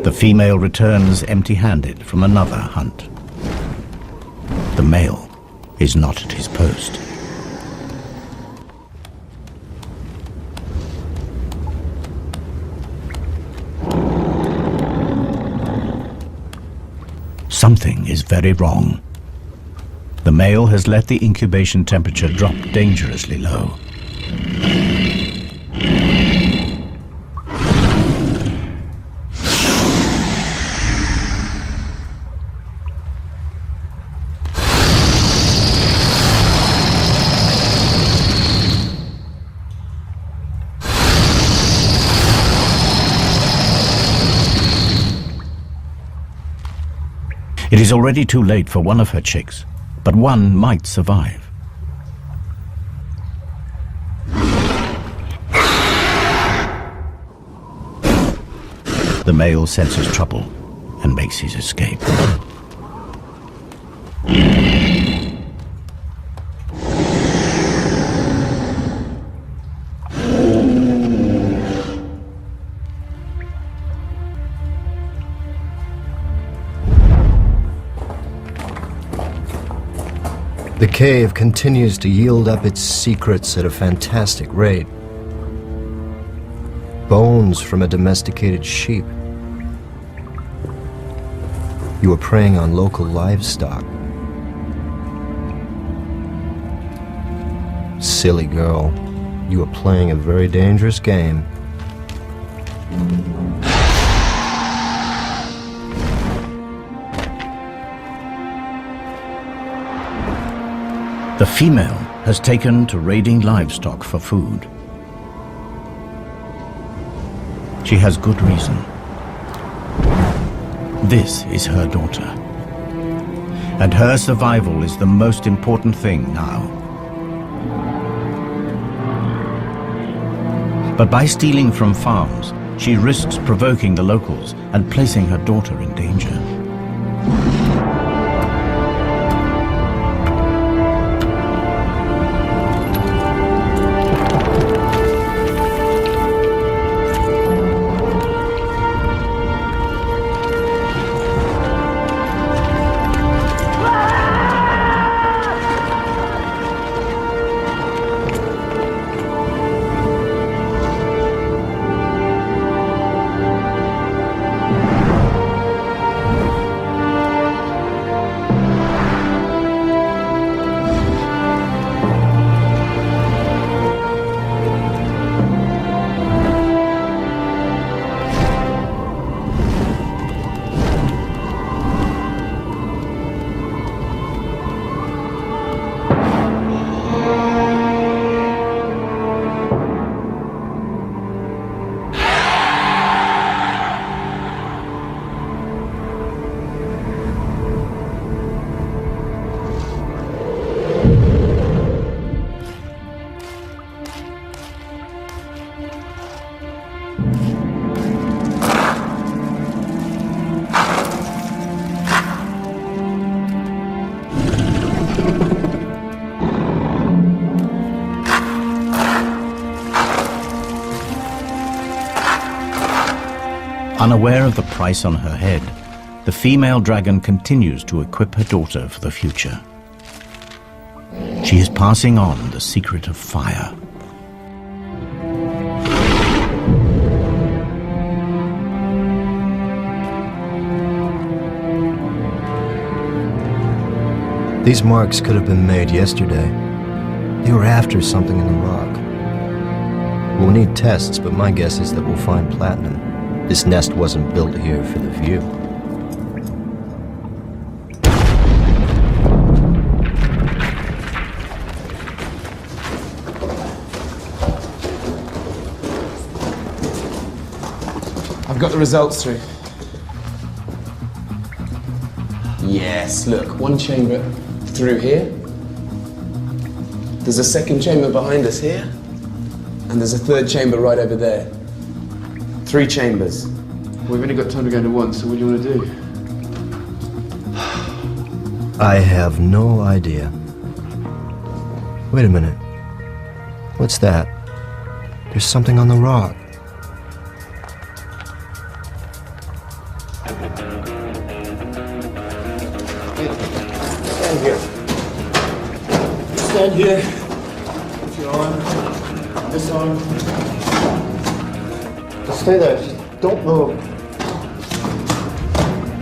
The female returns empty-handed from another hunt. The male is not at his post. Something is very wrong. The male has let the incubation temperature drop dangerously low. It is already too late for one of her chicks, but one might survive. The male senses trouble and makes his escape. cave continues to yield up its secrets at a fantastic rate. Bones from a domesticated sheep. You are preying on local livestock. Silly girl, you are playing a very dangerous game. The female has taken to raiding livestock for food. She has good reason. This is her daughter. And her survival is the most important thing now. But by stealing from farms, she risks provoking the locals and placing her daughter in danger. Unaware of the price on her head, the female dragon continues to equip her daughter for the future. She is passing on the secret of fire. These marks could have been made yesterday. They were after something in the rock. We'll need tests, but my guess is that we'll find platinum. This nest wasn't built here for the view. I've got the results through. Yes, look, one chamber through here. There's a second chamber behind us here. And there's a third chamber right over there. 3 chambers. We've only got time to go into one, so what do you want to do? I have no idea. Wait a minute. What's that? There's something on the rock. Stand here. Stand here. With your arm. This arm. Just stay there. Just don't move.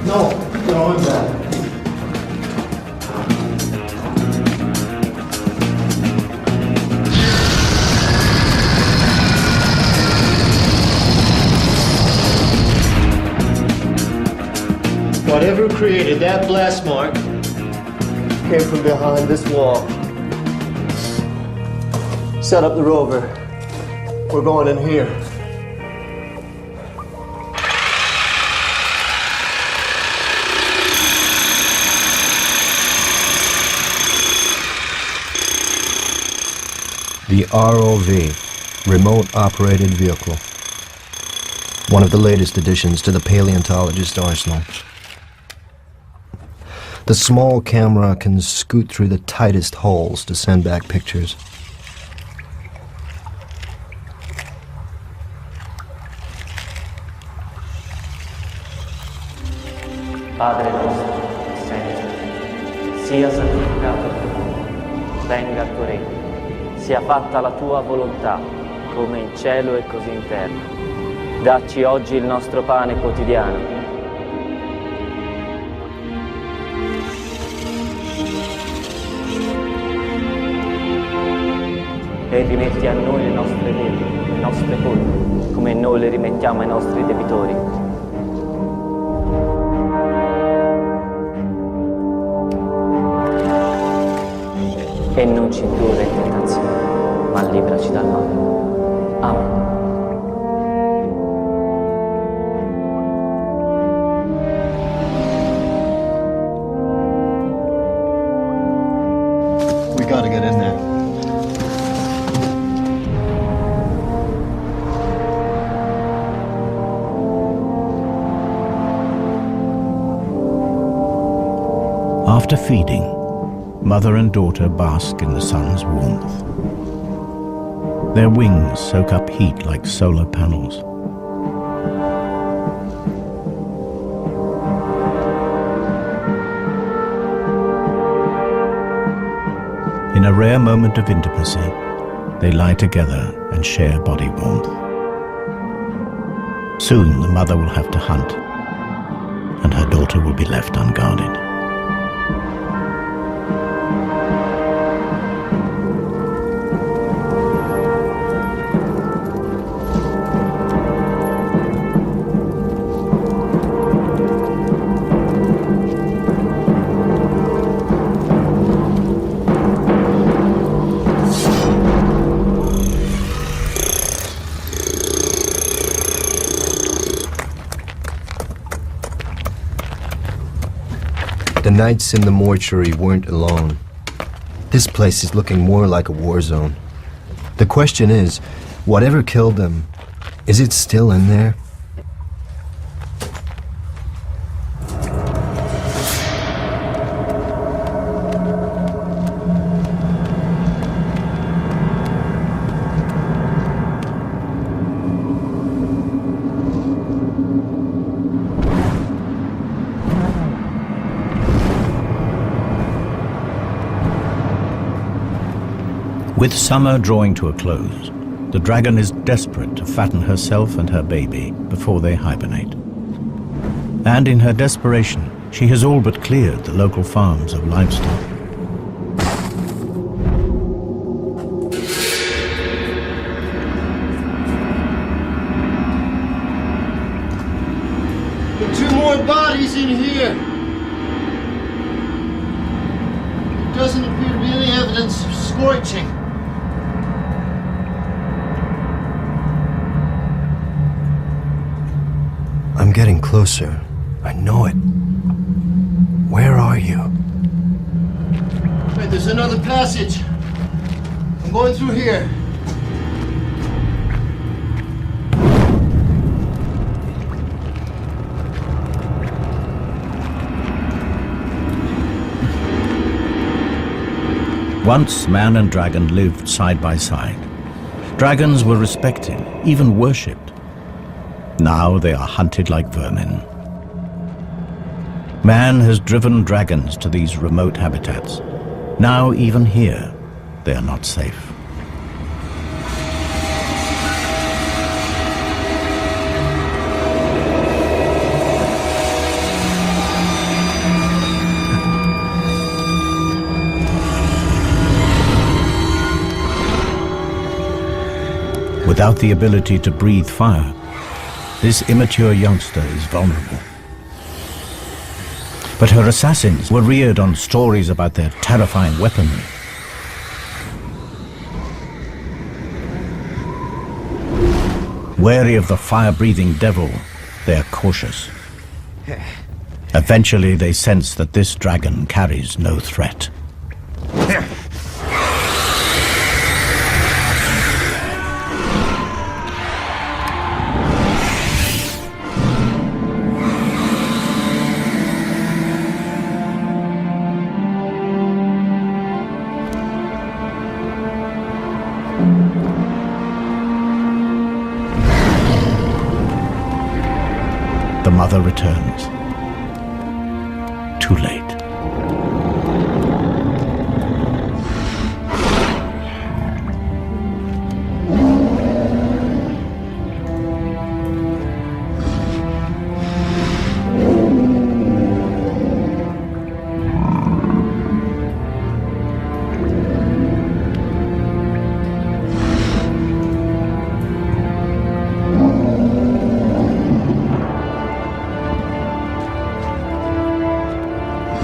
No. Put your arm back. Whatever created that blast mark came from behind this wall. Set up the rover. We're going in here. The ROV, Remote Operated Vehicle. One of the latest additions to the paleontologist arsenal. The small camera can scoot through the tightest holes to send back pictures. Padre nostro, sei, sia santificato il tuo nome, venga il tuo regno, sia fatta la tua volontà, come in cielo e così in terra. Dacci oggi il nostro pane quotidiano. E rimetti a noi le nostre debiti, le nostre colpe, come noi le rimettiamo ai nostri debitori. E non ci indurre in tentazione, ma liberaci dal male. Amen. We gotta get in there. After feeding, mother and daughter bask in the sun's warmth. Their wings soak up heat like solar panels. In a rare moment of intimacy, they lie together and share body warmth. Soon the mother will have to hunt, and her daughter will be left unguarded. The nights in the mortuary weren't alone. This place is looking more like a war zone. The question is, whatever killed them, is it still in there? With summer drawing to a close, the dragon is desperate to fatten herself and her baby before they hibernate. And in her desperation, she has all but cleared the local farms of livestock. There are 2 more bodies in here. There doesn't appear to be any evidence of scorching. I'm getting closer. I know it. Where are you? Wait, there's another passage. I'm going through here. Once man and dragon lived side by side. Dragons were respected, even worshipped. Now they are hunted like vermin. Man has driven dragons to these remote habitats. Now even here, they are not safe. Without the ability to breathe fire, this immature youngster is vulnerable. But her assassins were reared on stories about their terrifying weaponry. Wary of the fire-breathing devil, they are cautious. Eventually they sense that this dragon carries no threat. The mother returns. Too late.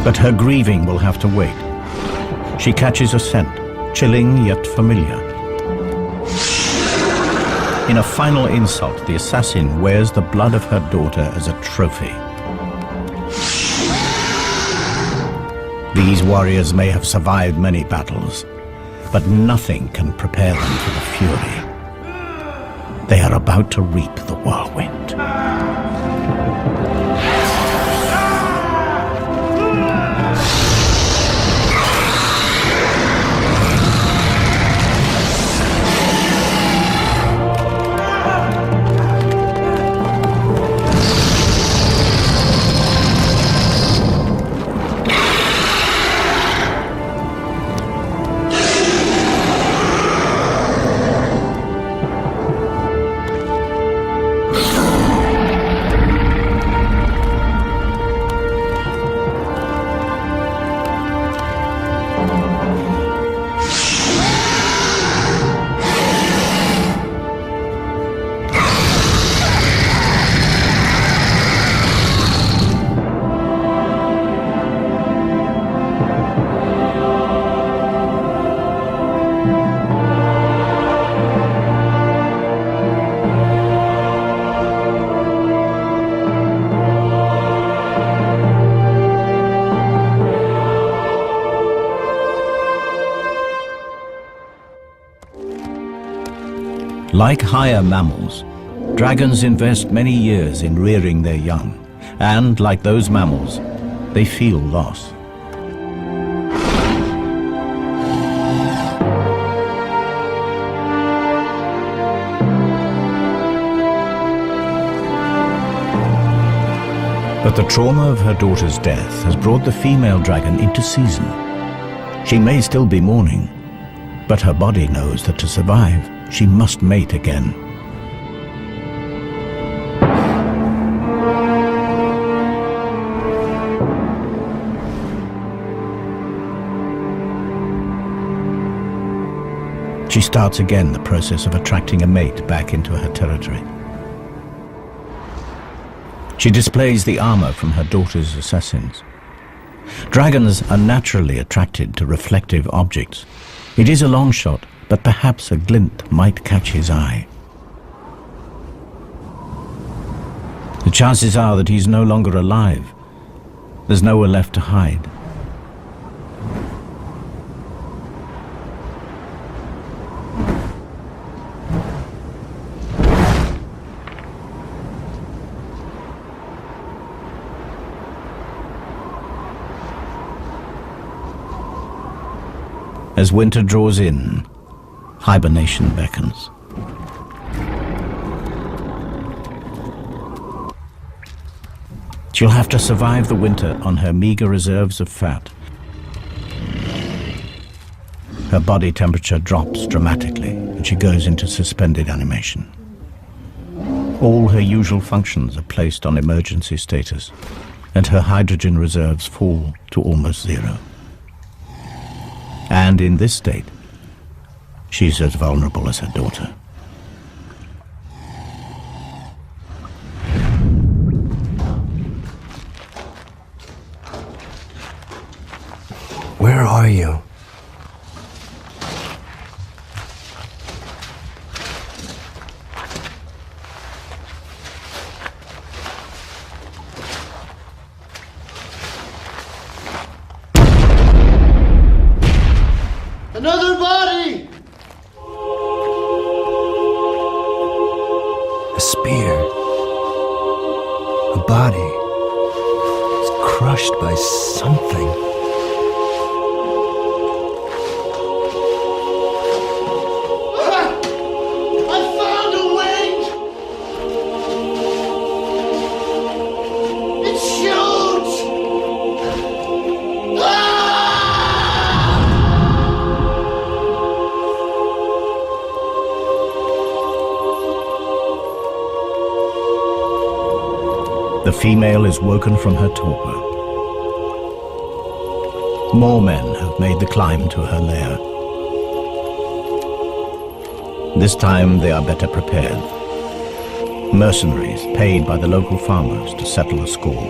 But her grieving will have to wait. She catches a scent, chilling yet familiar. In a final insult, the assassin wears the blood of her daughter as a trophy. These warriors may have survived many battles, but nothing can prepare them for the fury. They are about to reap the whirlwind. Like higher mammals, dragons invest many years in rearing their young, and like those mammals, they feel loss. But the trauma of her daughter's death has brought the female dragon into season. She may still be mourning, but her body knows that to survive, she must mate again. She starts again the process of attracting a mate back into her territory. She displays the armor from her daughter's assassins. Dragons are naturally attracted to reflective objects. It is a long shot, but perhaps a glint might catch his eye. The chances are that he's no longer alive. There's nowhere left to hide. As winter draws in, hibernation beckons. She'll have to survive the winter on her meager reserves of fat. Her body temperature drops dramatically and she goes into suspended animation. All her usual functions are placed on emergency status, and her hydrogen reserves fall to almost zero. And in this state, she's as vulnerable as her daughter. Where are you? Another body! A spear. A body. It's crushed by something. I found a wing! It shoots! The female is woken from her torpor. More men have made the climb to her lair. This time they are better prepared. Mercenaries paid by the local farmers to settle the score.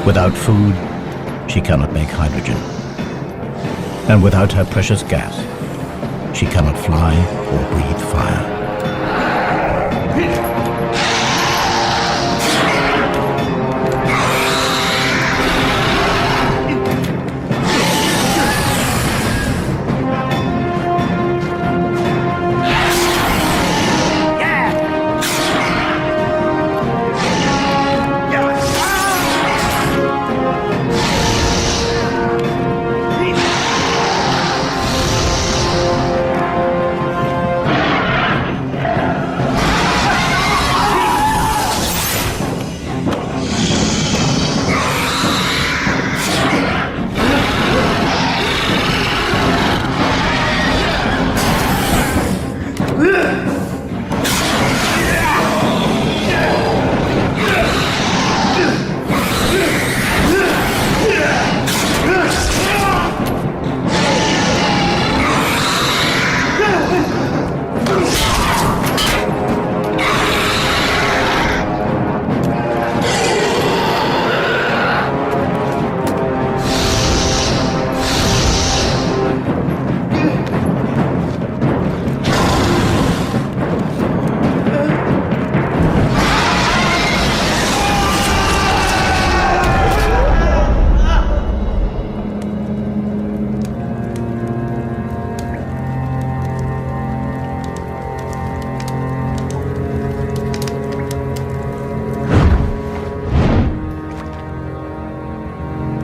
Without food, she cannot make hydrogen. And without her precious gas, she cannot fly or breathe fire.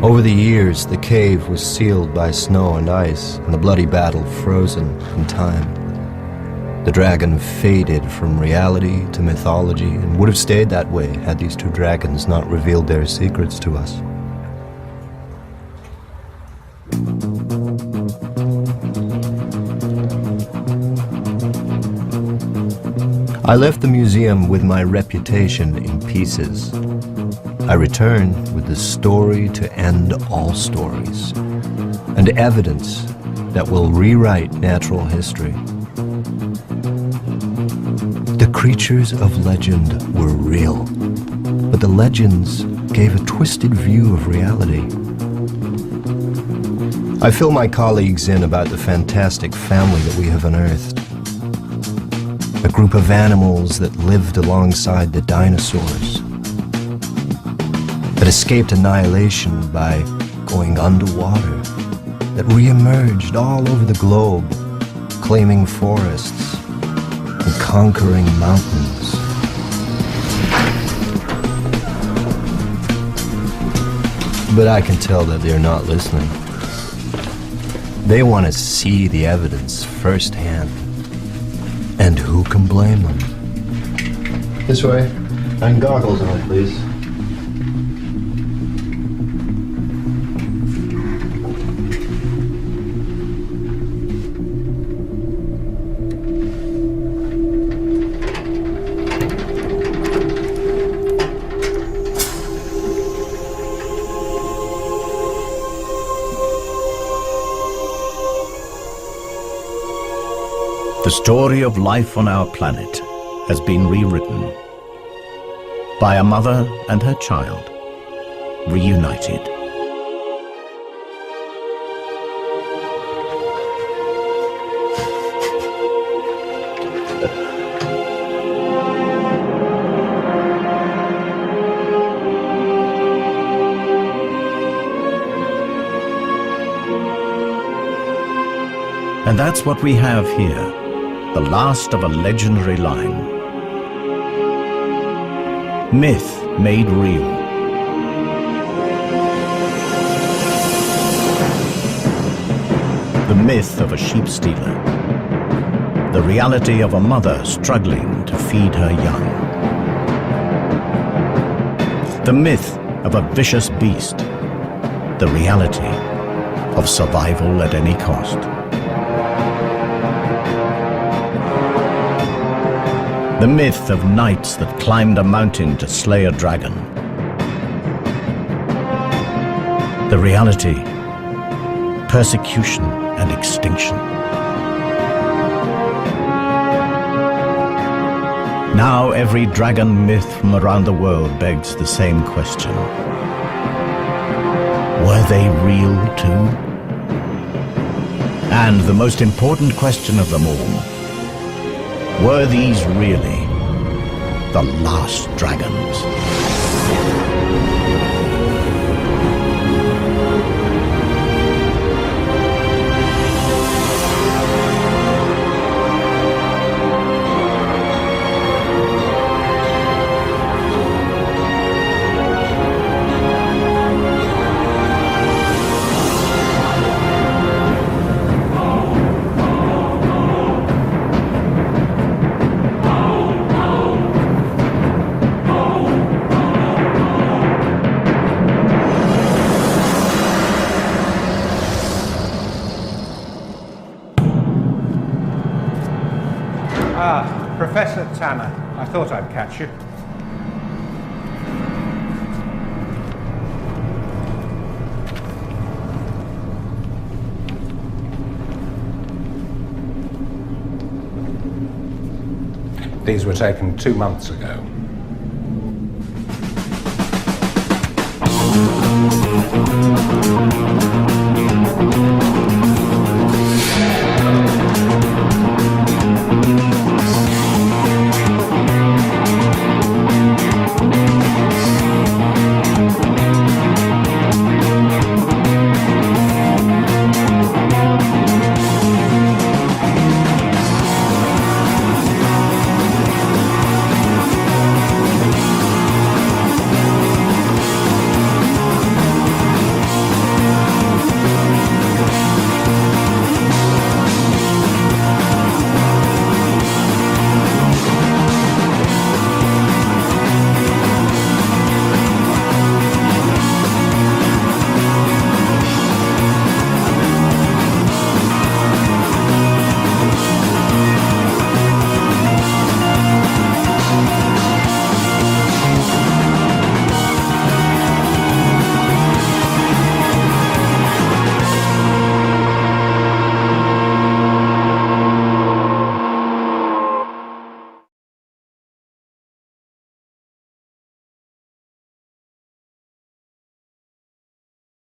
Over the years, the cave was sealed by snow and ice, and the bloody battle frozen in time. The dragon faded from reality to mythology, and would have stayed that way had these two dragons not revealed their secrets to us. I left the museum with my reputation in pieces. I return with the story to end all stories, and evidence that will rewrite natural history. The creatures of legend were real, but the legends gave a twisted view of reality. I fill my colleagues in about the fantastic family that we have unearthed. A group of animals that lived alongside the dinosaurs, that escaped annihilation by going underwater, that re-emerged all over the globe, claiming forests and conquering mountains. But I can tell that they're not listening. They want to see the evidence firsthand. And who can blame them? This way. And goggles on, please. The story of life on our planet has been rewritten by a mother and her child, reunited. And that's what we have here. The last of a legendary line. Myth made real. The myth of a sheep stealer. The reality of a mother struggling to feed her young. The myth of a vicious beast. The reality of survival at any cost. The myth of knights that climbed a mountain to slay a dragon. The reality, persecution and extinction. Now every dragon myth from around the world begs the same question. Were they real too? And the most important question of them all, were these really the last dragons? Professor Tanner, I thought I'd catch you. These were taken 2 months ago.